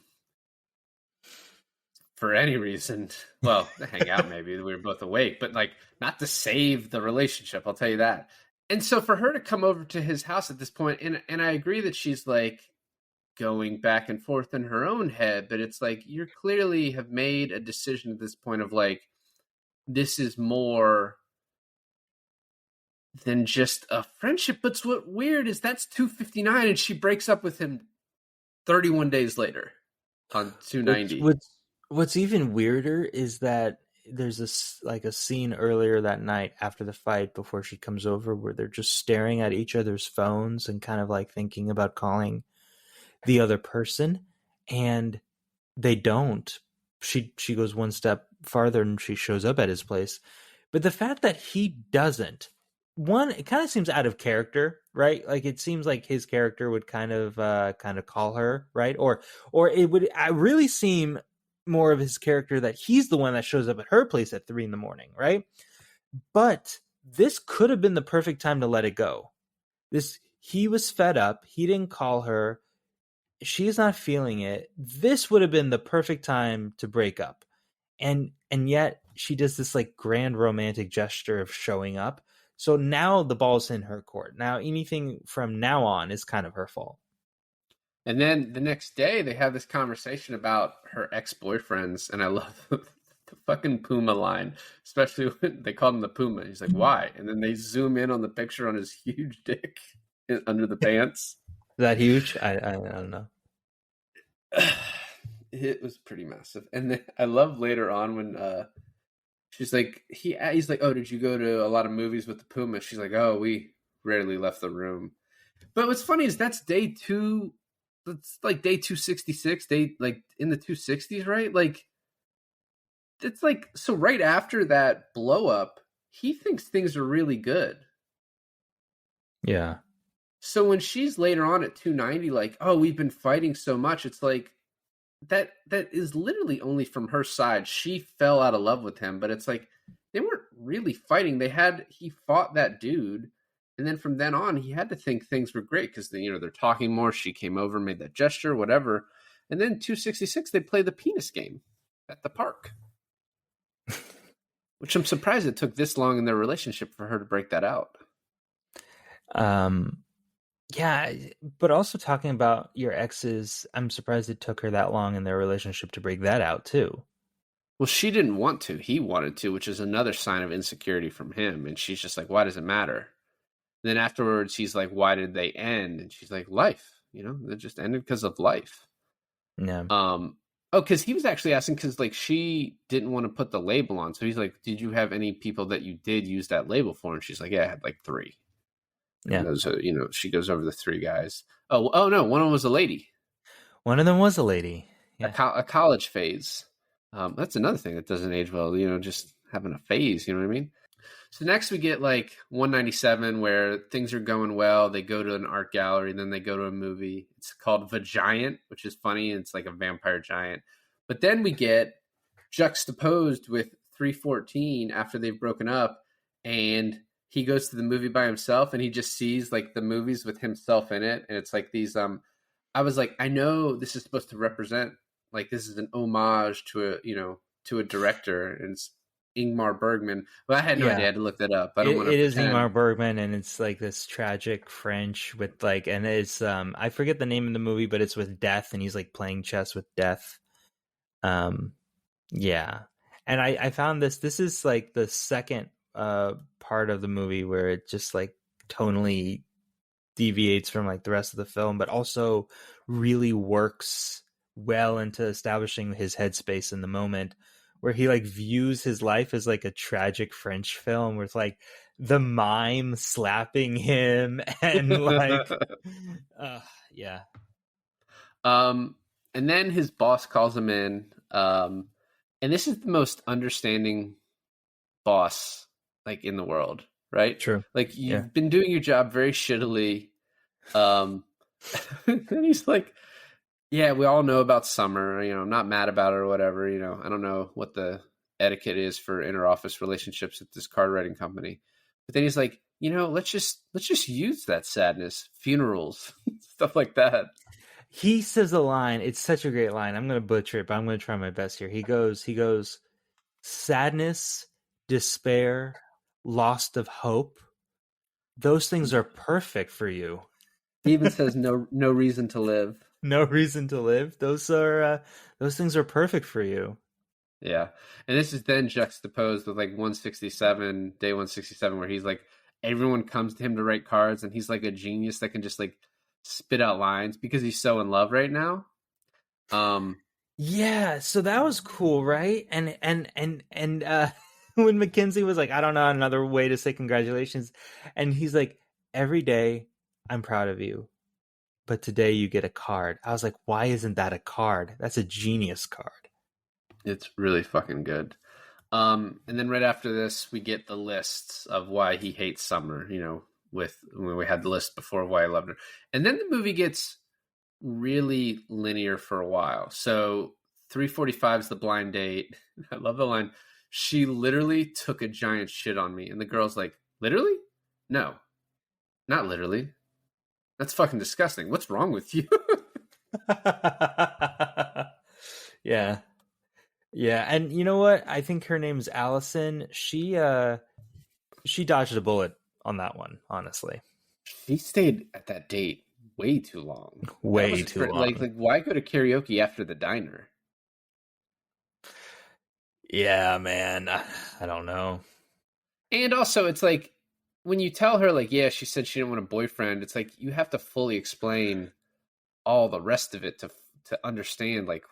for any reason. Well, to hang out, maybe we were both awake, but like not to save the relationship, I'll tell you that. And so for her to come over to his house at this point, and I agree that she's like going back and forth in her own head, but it's like, you clearly have made a decision at this point of like, this is more than just a friendship. But what's weird is that's 259, and she breaks up with him 31 days later on 290. What's even weirder is that there's a scene earlier that night after the fight before she comes over where they're just staring at each other's phones and kind of like thinking about calling the other person, and they don't. She goes one step farther and she shows up at his place. But the fact that he doesn't, one, it kind of seems out of character, right? Like it seems like his character would kind of call her, right? Or it would really seem more of his character that he's the one that shows up at her place at 3 a.m, right? But this could have been the perfect time to let it go. He was fed up. He didn't call her. She's not feeling it. This would have been the perfect time to break up. And yet she does this like grand romantic gesture of showing up. So now the ball's in her court. Now anything from now on is kind of her fault. And then the next day they have this conversation about her ex-boyfriends, and I love the fucking Puma line, especially when they call him the Puma. He's like, "Why?" And then they zoom in on the picture on his huge dick under the pants. Is that huge? I don't know. It was pretty massive. And then I love later on when she's like, he's like, "Oh, did you go to a lot of movies with the Puma?" She's like, "Oh, we rarely left the room." But what's funny is that's day 2. That's like day 266. Day like in the 260s, right? Like it's like, so right after that blow up, he thinks things are really good. Yeah. So when she's later on at 290, like, "Oh, we've been fighting so much," it's like that is literally only from her side. She fell out of love with him, but it's like they weren't really fighting. He fought that dude, and then from then on, he had to think things were great because they're talking more. She came over, made that gesture, whatever, and then 266 they play the penis game at the park, which I'm surprised it took this long in their relationship for her to break that out. Yeah, but also talking about your exes, I'm surprised it took her that long in their relationship to break that out too. Well, she didn't want to. He wanted to, which is another sign of insecurity from him. And she's just like, "Why does it matter?" then afterwards, he's like, "Why did they end?" And she's like, "Life. They just ended because of life." Yeah. Oh, because he was actually asking because like she didn't want to put the label on, so he's like, "Did you have any people that you did use that label for?" And she's like, "Yeah, I had like 3." Yeah. And those are, she goes over the 3 guys. Oh no, one of them was a lady. One of them was a lady. Yeah. A college phase. That's another thing that doesn't age well. Just having a phase. You know what I mean? So next we get like 197 where things are going well. They go to an art gallery, then they go to a movie. It's called Vagiant, which is funny. It's like a vampire giant. But then we get juxtaposed with 314 after they've broken up, and he goes to the movie by himself, and he just sees like the movies with himself in it, and it's like these. I was like, I know this is supposed to represent like this is an homage to a director, and it's Ingmar Bergman, but I had no idea. I had to look that up. I don't want to. It is Ingmar Bergman, and it's like this tragic French with like, and it's I forget the name of the movie, but it's with death, and he's like playing chess with death. Yeah, and I found this is like the second part of the movie where it just like tonally deviates from like the rest of the film, but also really works well into establishing his headspace in the moment, where he like views his life as like a tragic French film where it's like the mime slapping him and like yeah. And then his boss calls him in, and this is the most understanding boss like in the world, right? True. Like you've been doing your job very shittily. And he's like, yeah, we all know about Summer. I'm not mad about it or whatever. I don't know what the etiquette is for inter-office relationships at this card writing company. But then he's like, let's just use that sadness, funerals, stuff like that. He says a line. It's such a great line. I'm going to butcher it, but I'm going to try my best here. He goes, sadness, despair, loss of hope. Those things are perfect for you. He even says no reason to live. No reason to live. Those things are perfect for you. Yeah. And this is then juxtaposed with like 167, day 167, where he's like, everyone comes to him to write cards, and he's like a genius that can just like spit out lines because he's so in love right now. Yeah, so that was cool, right? And when Mackenzie was like, I don't know another way to say congratulations, and he's like, every day I'm proud of you, but today you get a card. I was like, why isn't that a card? That's a genius card. It's really fucking good. And then right after this, we get the lists of why he hates Summer, when we had the list before of why I loved her. And then the movie gets really linear for a while. So 345 is the blind date. I love the line. She literally took a giant shit on me. And the girl's like, literally? No, not literally. That's fucking disgusting. What's wrong with you? Yeah. Yeah. And you know what? I think her name's Allison. She dodged a bullet on that one, honestly. She stayed at that date way too long. Way too long. Like, why go to karaoke after the diner? Yeah, man. I don't know. And also, it's like, when you tell her, like, yeah, she said she didn't want a boyfriend, it's like, you have to fully explain all the rest of it to understand, like,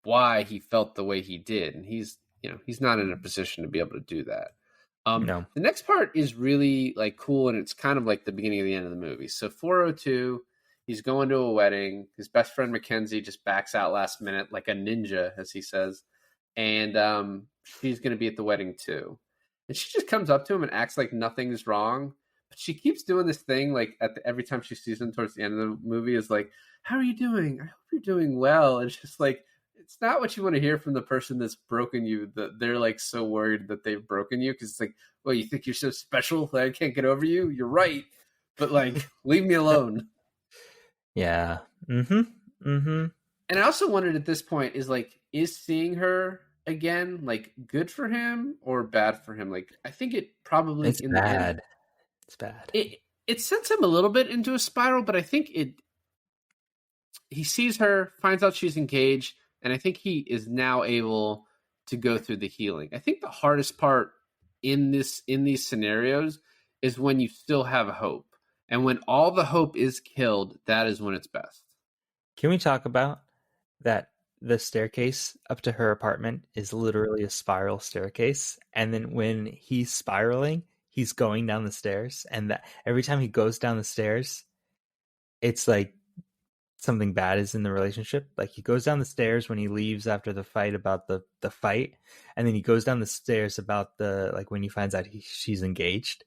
why he felt the way he did. And he's not in a position to be able to do that. No. The next part is really, like, cool, and it's kind of like the beginning of the end of the movie. So 402, he's going to a wedding. His best friend, Mackenzie, just backs out last minute, like a ninja, as he says. And she's going to be at the wedding, too. And she just comes up to him and acts like nothing's wrong. But she keeps doing this thing, like, every time she sees him towards the end of the movie is like, how are you doing? I hope you're doing well. And it's just like, it's not what you want to hear from the person that's broken you, that they're, like, so worried that they've broken you. Because it's like, well, you think you're so special that I can't get over you? You're right. But, like, leave me alone. Yeah. Mm-hmm. Mm-hmm. And I also wondered at this point is seeing her again, like, good for him or bad for him? Like, I think it probably It's bad. It's bad. It sends him a little bit into a spiral, but I think he sees her, finds out she's engaged, and I think he is now able to go through the healing. I think the hardest part in these scenarios is when you still have hope. And when all the hope is killed, that is when it's best. Can we talk about that? The staircase up to her apartment is literally a spiral staircase, and then when he's spiraling, he's going down the stairs, and that every time he goes down the stairs, it's like something bad is in the relationship. Like he goes down the stairs when he leaves after the fight about the fight, and then he goes down the stairs about the like when he finds out she's engaged.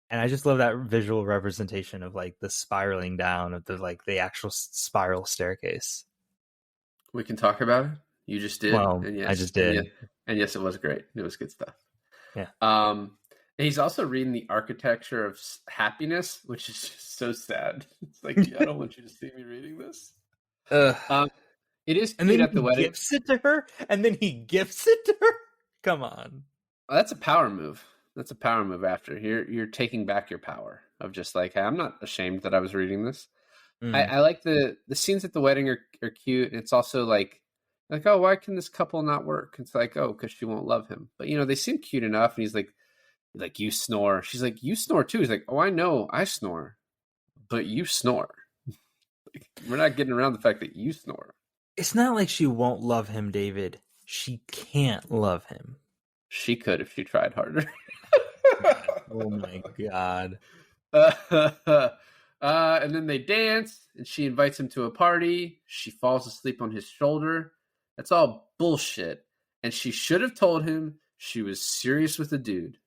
And I just love that visual representation of like the spiraling down of the actual spiral staircase. We can talk about it. You just did. Well, and yes, I just did. And yes, it was great. It was good stuff. Yeah. And he's also reading The Architecture of Happiness, which is just so sad. It's like, I don't want you to see me reading this. It is and cute then at the he wedding. gifts it to her, and then he gifts it to her. Come on. Oh, that's a power move. That's a power move. After you're taking back your power of just like, hey, I'm not ashamed that I was reading this. I like the scenes at the wedding are cute. And it's also like, oh, why can this couple not work? It's like, oh, because she won't love him. But, they seem cute enough. And he's like, you snore. She's like, you snore too. He's like, oh, I know I snore, but you snore. We're not getting around the fact that you snore. It's not like she won't love him, David. She can't love him. She could if she tried harder. Oh my God. And then they dance, and she invites him to a party. She falls asleep on his shoulder. That's all bullshit. And she should have told him she was serious with the dude.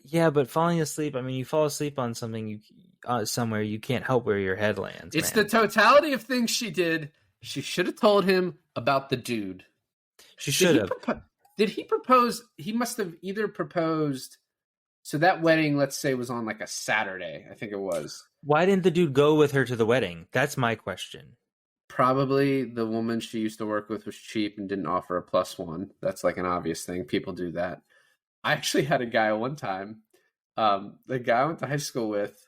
Yeah, but falling asleep, I mean, you fall asleep on something somewhere, you can't help where your head lands. It's man. the totality of things she did. She should have told him about the dude. She should have. Did he propose? He must have either proposed. So that wedding, let's say, was on like a Saturday. I think it was. Why didn't the dude go with her to the wedding? That's my question. Probably the woman she used to work with was cheap and didn't offer a +1. That's like an obvious thing. People do that. I actually had a guy one time. The guy I went to high school with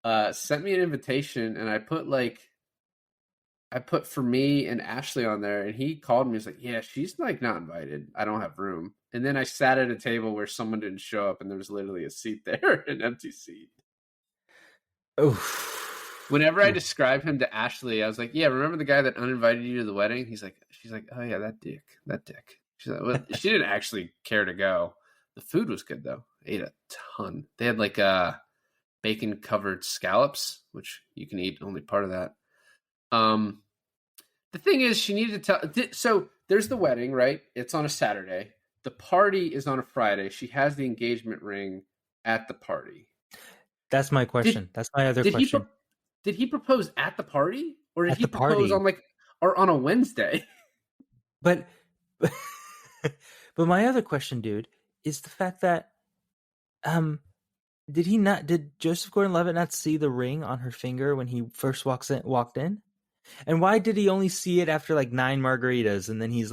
sent me an invitation, and I put for me and Ashley on there, and he called me. He's like, yeah, she's like not invited. I don't have room. And then I sat at a table where someone didn't show up, and there was literally a seat there, an empty seat. Oof. Whenever I describe him to Ashley, I was like, yeah, remember the guy that uninvited you to the wedding? She's like, oh yeah, that dick. She's like, well, she didn't actually care to go. The food was good though. I ate a ton. They had like bacon covered scallops, which you can eat only part of that. The thing is, she needed to tell. So there's the wedding, right? It's on a Saturday. The party is on a Friday. She has the engagement ring at the party. That's my question. That's my other question. Did he propose at the party, or did At he the propose party. on a Wednesday? But my other question, dude, is the fact that did Joseph Gordon-Levitt not see the ring on her finger when he first walked in? And why did he only see it after like 9 margaritas? And then he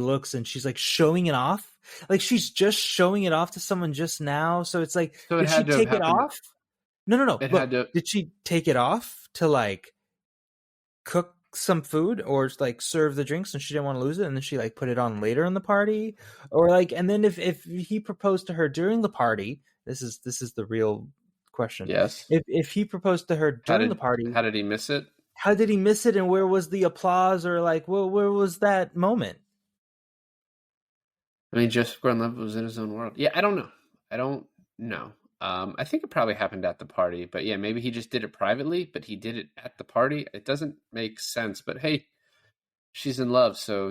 looks and she's like showing it off. Like she's just showing it off to someone just now. So it's like, So it did she had to have take it happened- off? No. Did she take it off to like cook some food or like serve the drinks and she didn't want to lose it? And then she like put it on later in the party? Or like, and then if he proposed to her during the party, this is the real question. Yes. If he proposed to her during the party, how did he miss it? how did he miss it, and where was the applause, or like where was that moment? I mean, Joseph Gordon-Levitt was in his own world. Yeah, I don't know. I think it probably happened at the party, but yeah, maybe he just did it privately, but he did it at the party. It doesn't make sense, but hey, she's in love, so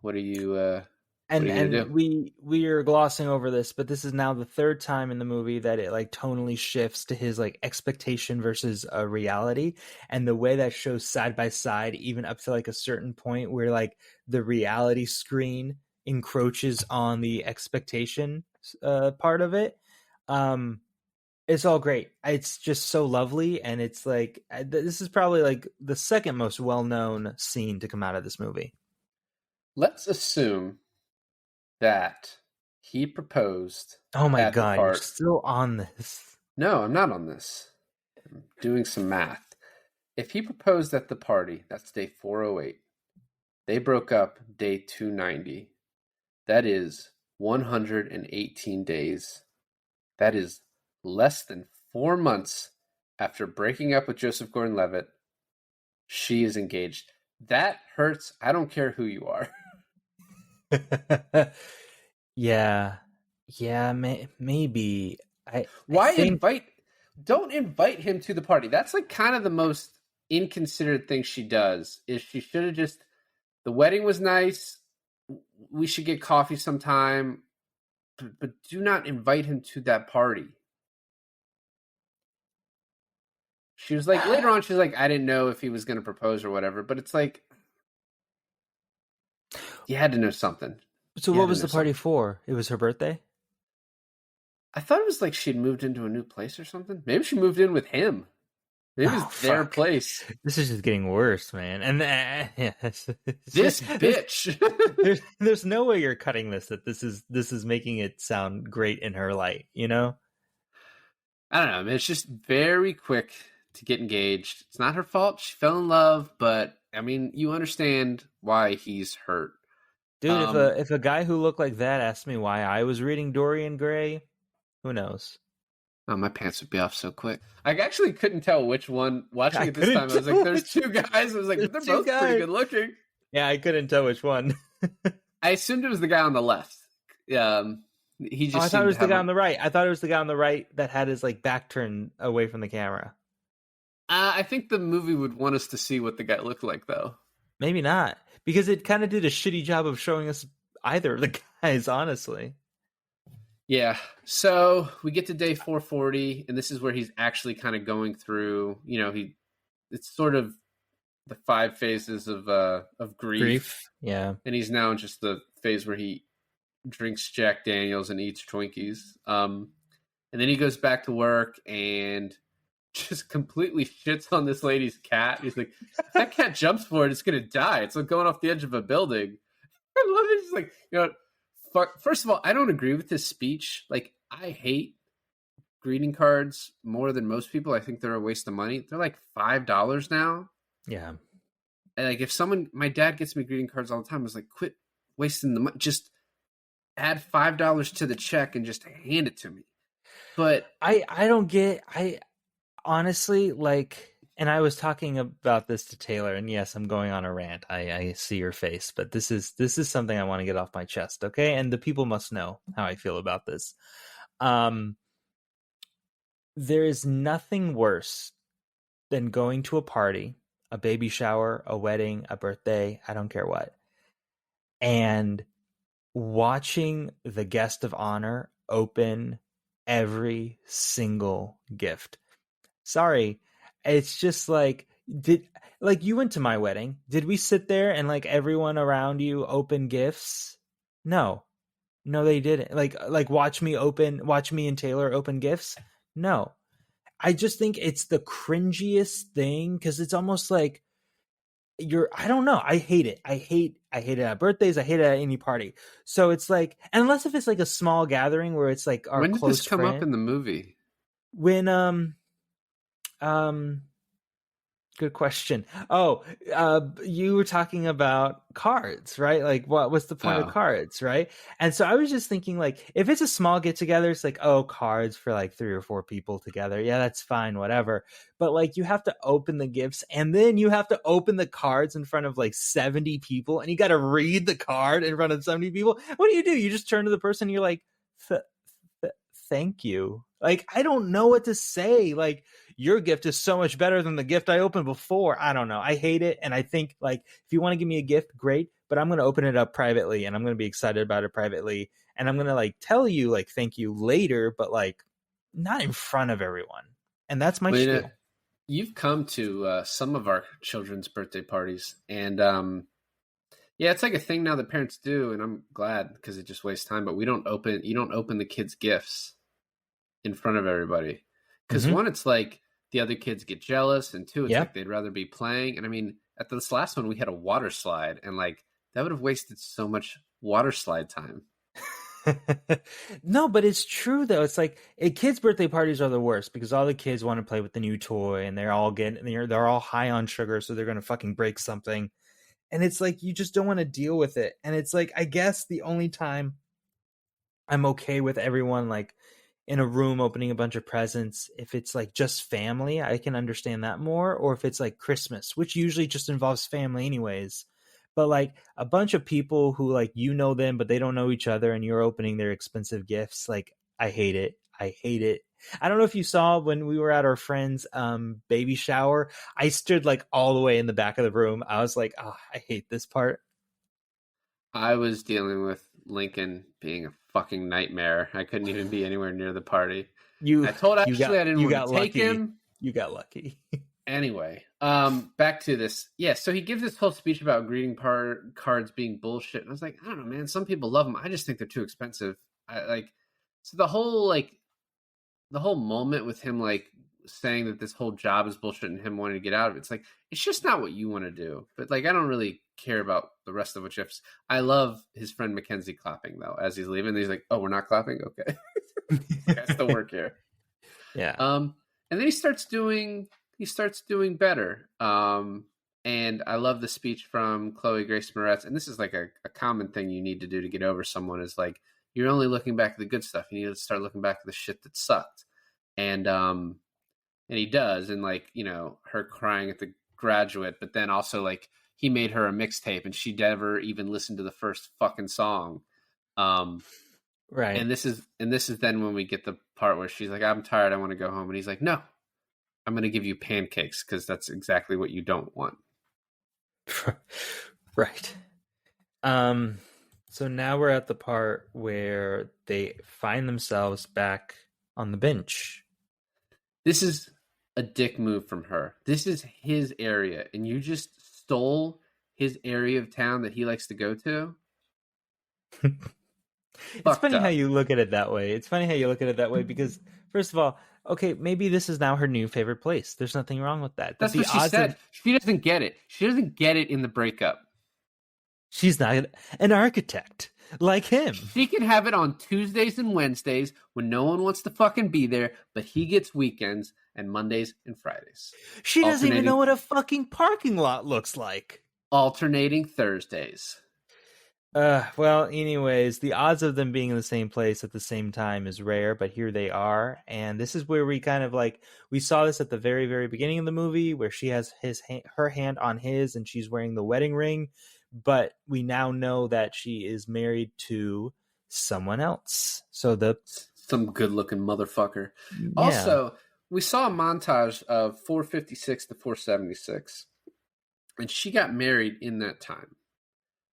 what are you? And we are glossing over this, but this is now the 3rd time in the movie that it like tonally shifts to his like expectation versus a reality, and the way that shows side by side, even up to like a certain point where like the reality screen encroaches on the expectation part of it. It's all great. It's just so lovely, and it's like this is probably like the second most well-known scene to come out of this movie. Let's assume that he proposed. Oh my at the God, you're park. still on this. No, I'm not on this. I'm doing some math. If he proposed at the party, that's day 408. They broke up day 290. That is 118 days. That is less than 4 months after breaking up with Joseph Gordon-Levitt. She is engaged. That hurts. I don't care who you are. Yeah. Yeah, maybe. I Why think don't invite him to the party. That's like kind of the most inconsiderate thing she does. Is she should have just, the wedding was nice. We should get coffee sometime, but do not invite him to that party. She was like, later on, she's like, I didn't know if he was going to propose or whatever, but it's like, you had to know something. so. You What had to was know the party something. for? It was her birthday? I thought it was like she'd moved into a new place or something. Maybe she moved in with him. Maybe it Oh, was their fuck. place. This is just getting worse, man. And yeah, it's This just- bitch. there's no way you're cutting this. That this is making it sound great in her light. You know? I don't know. I mean, it's just very quick to get engaged. It's not her fault. She fell in love, but I mean, you understand why he's hurt. Dude, Um, if a guy who looked like that asked me why I was reading Dorian Gray, who knows? Oh, my pants would be off so quick. I actually couldn't tell which one. Watching I it this time, I was couldn't like, "There's two guys." I was like, There's "They're two both guys. pretty good looking." Yeah, I couldn't tell which one. I assumed it was the guy on the left. He just. Oh, I thought seemed it was to the have guy on the right. I thought it was the guy on the right that had his like back turned away from the camera. I think the movie would want us to see what the guy looked like, though. Maybe not, because it kind of did a shitty job of showing us either of the guys, honestly. Yeah. So we get to day 440, and this is where he's actually kind of going through. You know, it's sort of the 5 phases of grief, Yeah. and he's now in just the phase where he drinks Jack Daniels and eats Twinkies. And then he goes back to work and just completely shits on this lady's cat. He's like, if that cat jumps for it, it's gonna die. It's like going off the edge of a building. I love it. He's like, you know, first of all, I don't agree with this speech. Like, I hate greeting cards more than most people. I think they're a waste of money. They're like $5 now. Yeah. And like, if my dad gets me greeting cards all the time. I was like, quit wasting the money. Just add $5 to the check and just hand it to me. But I don't get, I honestly, like, and I was talking about this to Taylor, and yes, I'm going on a rant. I see your face, but this is something I want to get off my chest, okay? And the people must know how I feel about this. There is nothing worse than going to a party, a baby shower, a wedding, a birthday, I don't care what, and watching the guest of honor open every single gift. Sorry, it's just like, you went to my wedding. Did we sit there and like everyone around you open gifts? No, they didn't. Like watch me and Taylor open gifts. No, I just think it's the cringiest thing, because it's almost like I don't know. I hate it. I hate it at birthdays. I hate it at any party. So it's like, unless if it's like a small gathering where it's like our when did close this come friend, up in the movie? when good question. Oh, you were talking about cards, right? Like, what's the point Oh. of cards, right? And so I was just thinking, like, if it's a small get together, it's like, oh, cards for like 3 or 4 people together. Yeah, that's fine, whatever. But like, you have to open the gifts, and then you have to open the cards in front of like 70 people, and you got to read the card in front of 70 people. What do? You just turn to the person, and you're like, thank you. Like, I don't know what to say. Like, your gift is so much better than the gift I opened before. I don't know. I hate it. And I think, like, if you want to give me a gift, great. But I'm going to open it up privately, and I'm going to be excited about it privately. And I'm going to, like, tell you, like, thank you later, but, like, not in front of everyone. And that's my Lena, spiel. you've come to some of our children's birthday parties. And yeah, it's like a thing now that parents do. And I'm glad, because it just wastes time. But you don't open the kids' gifts in front of everybody. Because one, it's like the other kids get jealous, and 2, it's like they'd rather be playing. And I mean, at this last one, we had a water slide, and like that would have wasted so much water slide time. No, but it's true though. It's like, kids' birthday parties are the worst, because all the kids want to play with the new toy, and they're all high on sugar, so they're gonna fucking break something. And it's like, you just don't want to deal with it. And it's like, I guess the only time I'm okay with everyone like in a room opening a bunch of presents. If it's like just family, I can understand that more. Or if it's like Christmas, which usually just involves family anyways. But like a bunch of people who like you know them, but they don't know each other, and you're opening their expensive gifts, like I hate it. I hate it. I don't know if you saw when we were at our friend's baby shower. I stood like all the way in the back of the room. I was like, oh, I hate this part. I was dealing with Lincoln being a fucking nightmare. I couldn't even be anywhere near the party. You I told you Ashley got I didn't you want got to take lucky. him. You got lucky. Anyway, back to this. Yeah, so he gives this whole speech about greeting cards being bullshit, and I was like, I don't know, man. Some people love them. I just think they're too expensive. So the whole moment with him like saying that this whole job is bullshit and him wanting to get out of it. It's like it's just not what you want to do. But like I don't really care about the rest of what you have to. I love his friend Mackenzie clapping though as he's leaving. He's like, "Oh, we're not clapping. Okay, I still work here." Yeah. And then he starts doing better. And I love the speech from Chloe Grace Moretz. And this is like a common thing you need to do to get over someone is like, you're only looking back at the good stuff. You need to start looking back at the shit that sucked. And he does. And like, you know, her crying at the graduate, but then also like he made her a mixtape and she never even listened to the first fucking song. Right. And this is then when we get the part where she's like, I'm tired, I want to go home. And he's like, no, I'm going to give you pancakes because that's exactly what you don't want. Right. So now we're at the part where they find themselves back on the bench. This is a dick move from her. This is his area, and you just stole his area of town that he likes to go to. It's funny how you look at it that way. It's funny how you look at it that way because, first of all, okay, maybe this is now her new favorite place. There's nothing wrong with that. That's what she said. She doesn't get it. She doesn't get it in the breakup. She's not an architect like him. She can have it on Tuesdays and Wednesdays when no one wants to fucking be there, but he gets weekends and Mondays and Fridays. She doesn't even know what a fucking parking lot looks like. Alternating Thursdays. Well, anyways, the odds of them being in the same place at the same time is rare, but here they are. And this is where we kind of like, we saw this at the very, very beginning of the movie where she has her hand on his and she's wearing the wedding ring. But we now know that she is married to someone else. So some good looking motherfucker. Yeah. Also, we saw a montage of 456 to 476. And she got married in that time.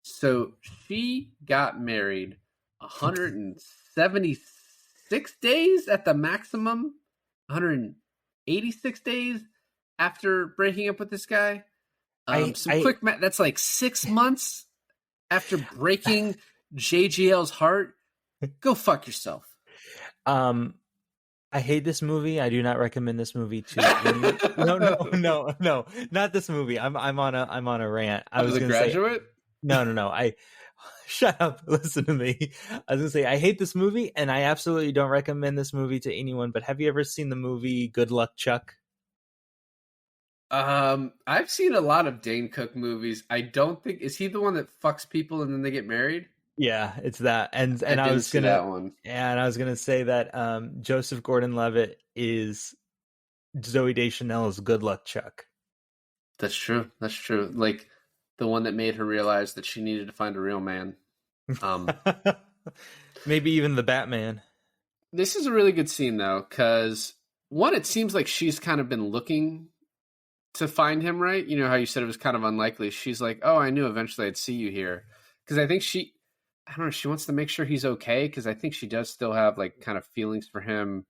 So she got married 176 days at the maximum, 186 days after breaking up with this guy. Quick math, that's like 6 months after breaking JGL's heart. Go fuck yourself. I hate this movie. I do not recommend this movie to anyone. No, not this movie. I'm on a rant. I was The Graduate? No. Shut up. Listen to me. I was gonna say I hate this movie, and I absolutely don't recommend this movie to anyone. But have you ever seen the movie Good Luck Chuck? I've seen a lot of Dane Cook movies. I don't think is he the one that fucks people and then they get married? Yeah, it's that. And I was gonna that one. And I was gonna say that Joseph Gordon-Levitt is Zooey Deschanel's Good Luck Chuck. That's true. Like the one that made her realize that she needed to find a real man. Maybe even the Batman. This is a really good scene though, because one, it seems like she's kind of been looking to find him, right? You know how you said it was kind of unlikely. She's like, oh, I knew eventually I'd see you here. Because I think she wants to make sure he's okay, because I think she does still have like kind of feelings for him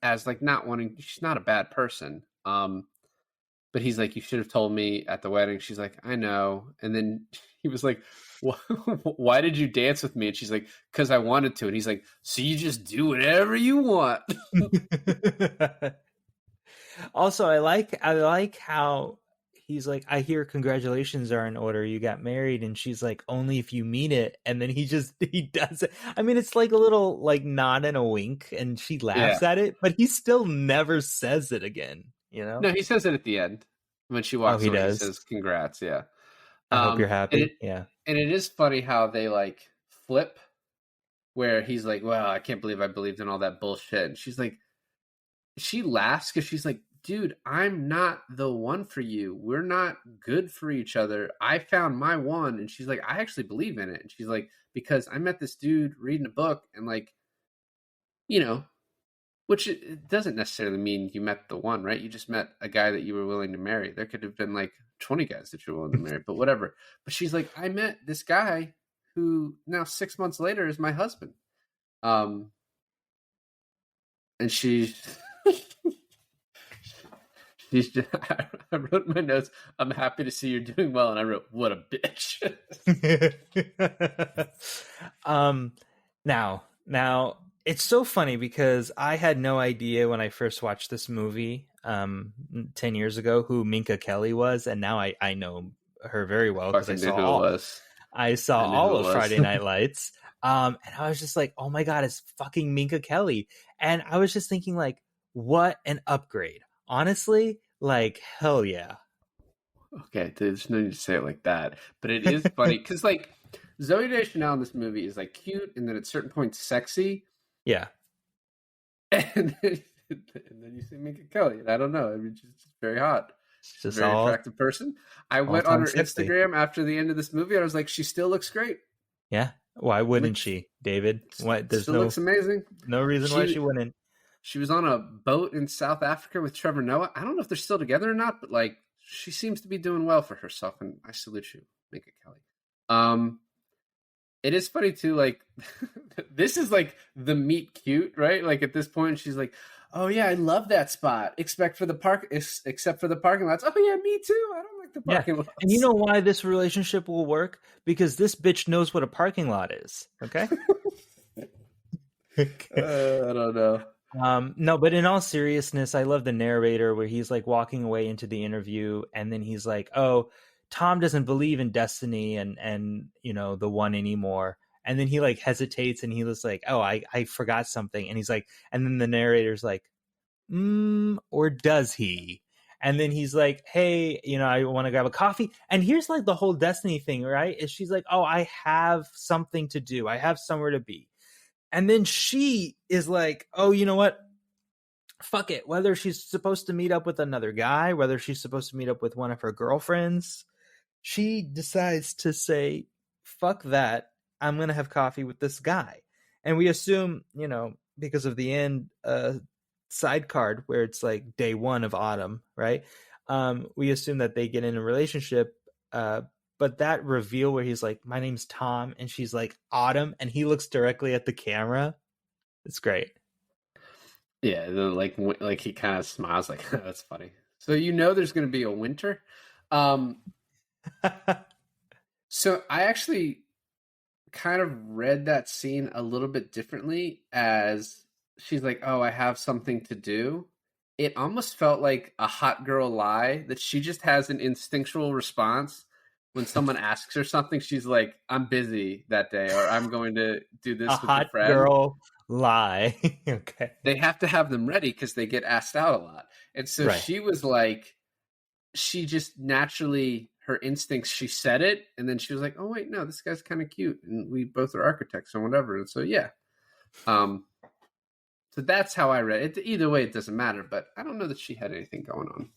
as like not wanting, she's not a bad person. But he's like, you should have told me at the wedding. She's like, I know. And then he was like, why did you dance with me? And she's like, because I wanted to. And he's like, so you just do whatever you want. Also, I like how he's like, I hear congratulations are in order. You got married. And she's like, only if you mean it. And then he does it. I mean, it's like a little like nod and a wink, and she laughs at it, but he still never says it again, you know? No, he says it at the end when she walks away. He says, congrats. Yeah. I hope you're happy. And it is funny how they like flip where he's like, well, I can't believe I believed in all that bullshit. And she's like, she laughs because she's like, dude, I'm not the one for you. We're not good for each other. I found my one. And she's like, I actually believe in it. And she's like, because I met this dude reading a book and like, you know, which it doesn't necessarily mean you met the one, right? You just met a guy that you were willing to marry. There could have been like 20 guys that you were willing to marry, but whatever. But she's like, I met this guy who now 6 months later is my husband. And she's just, I wrote in my notes, I'm happy to see you're doing well. And I wrote, what a bitch. Now it's so funny because I had no idea when I first watched this movie 10 years ago who Minka Kelly was, and now I know her very well because I saw all of Friday Night Lights. And I was just like, oh my God, it's fucking Minka Kelly. And I was just thinking like, what an upgrade. Honestly, like, hell yeah. Okay, there's no need to say it like that. But it is funny because like Zooey Deschanel in this movie is like cute and then at certain points sexy. Yeah. And then you see Minka Kelly. And I don't know. I mean, she's just very hot. She's a very attractive person. I went on her Instagram after the end of this movie and I was like, she still looks great. Yeah. Why wouldn't she, David? What? There's still looks amazing. No reason why she wouldn't. She was on a boat in South Africa with Trevor Noah. I don't know if they're still together or not, but like she seems to be doing well for herself, and I salute you, Minka Kelly. It is funny too, like this is like the meet cute, right? Like at this point, she's like, "Oh yeah, I love that spot. Except for the parking lots. Oh yeah, me too. I don't like the parking lots." And you know why this relationship will work? Because this bitch knows what a parking lot is. Okay. I don't know. No, but in all seriousness, I love the narrator where he's like walking away into the interview and then he's like, oh, Tom doesn't believe in destiny and you know, the one anymore. And then he like hesitates and he was like, oh, I forgot something. And he's like, and then the narrator's like, or does he? And then he's like, hey, you know, I want to grab a coffee. And here's like the whole destiny thing, right? Is she's like, oh, I have something to do. I have somewhere to be. And then she is like, oh, you know what? Fuck it. Whether she's supposed to meet up with another guy, whether she's supposed to meet up with one of her girlfriends, she decides to say, fuck that. I'm going to have coffee with this guy. And we assume, you know, because of the end side card where it's like day one of Autumn, right? We assume that they get in a relationship. But that reveal where he's like, my name's Tom, and she's like, Autumn, and he looks directly at the camera. It's great. Yeah, like he kind of smiles like, that's funny. So you know there's going to be a winter. So I actually kind of read that scene a little bit differently as she's like, oh, I have something to do. It almost felt like a hot girl lie that she just has an instinctual response. When someone asks her something, she's like, I'm busy that day, or I'm going to do this with a friend. Girl lie. Okay. They have to have them ready because they get asked out a lot. And so She was like, she just naturally, her instincts, she said it. And then she was like, oh, wait, no, this guy's kind of cute. And we both are architects or whatever. And so, yeah. So that's how I read it. Either way, it doesn't matter. But I don't know that she had anything going on.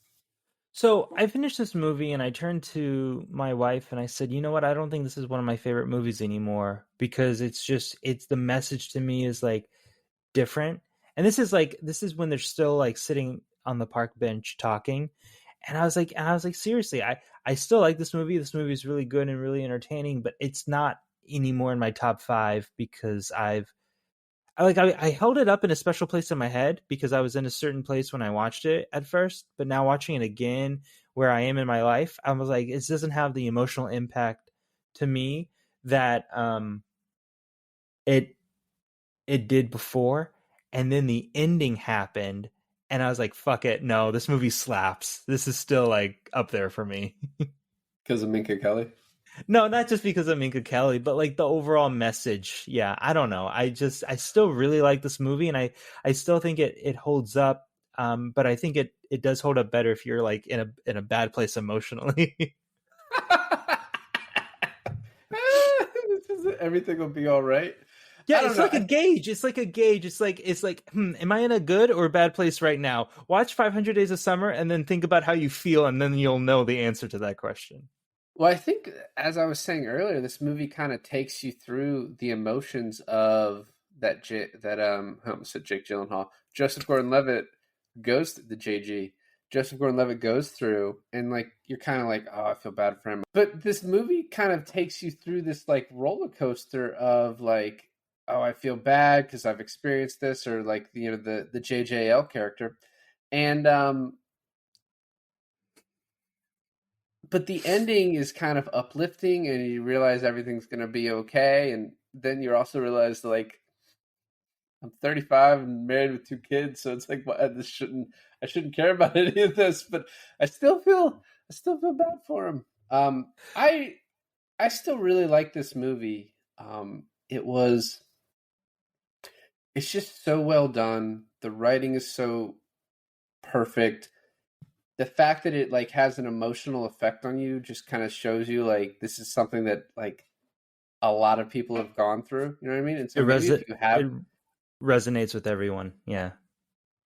So I finished this movie and I turned to my wife and I said, you know what? I don't think this is one of my favorite movies anymore because it's the message to me is like different. And this is when they're still like sitting on the park bench talking. And I was like, seriously, I still like this movie. This movie is really good and really entertaining, but it's not anymore in my top 5 because I held it up in a special place in my head because I was in a certain place when I watched it at first, but now watching it again where I am in my life, I was like, it doesn't have the emotional impact to me that it did before. And then the ending happened and I was like, fuck it. No, this movie slaps. This is still like up there for me. Because of Minka Kelly? No, not just because of Minka Kelly, but like the overall message. Yeah, I don't know. I still really like this movie and I still think it holds up. But I think it does hold up better if you're like in a bad place emotionally. Everything will be all right. Yeah, don't it's know. like a gauge. It's like a gauge. It's like am I in a good or a bad place right now? Watch 500 Days of Summer and then think about how you feel, and then you'll know the answer to that question. Well, I think, as I was saying earlier, this movie kind of takes you through the emotions of I almost said Jake Gyllenhaal, Joseph Gordon-Levitt goes the JG. Joseph Gordon-Levitt goes through, and like you're kind of like, oh, I feel bad for him. But this movie kind of takes you through this like roller coaster of like, oh, I feel bad because I've experienced this, or like the JJL character, and but the ending is kind of uplifting, and you realize everything's going to be okay, and then you also realize like I'm 35 and married with 2 kids, so it's like, well, I shouldn't care about any of this, but I still feel bad for him. I still really like this movie. It's just so well done. The writing is so perfect. The fact that it like has an emotional effect on you just kind of shows you like this is something that like a lot of people have gone through. You know what I mean? And so maybe if you have, it resonates with everyone. Yeah.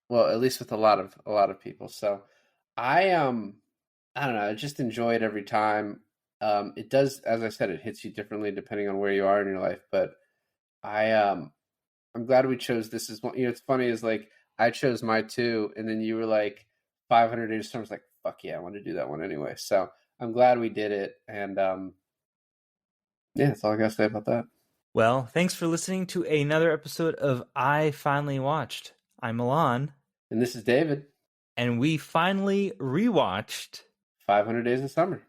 well, at least with a lot of people. So I I don't know, I just enjoy it every time. It does, as I said, it hits you differently depending on where you are in your life. But I'm glad we chose this as one. It's funny is like I chose my 2, and then you were like 500 Days of Summer. I was like, fuck yeah, I want to do that one anyway. So I'm glad we did it, and yeah, that's all I gotta say about that. Well, thanks for listening to another episode of I Finally Watched. I'm Milan, And this is David. and we finally rewatched 500 Days of Summer.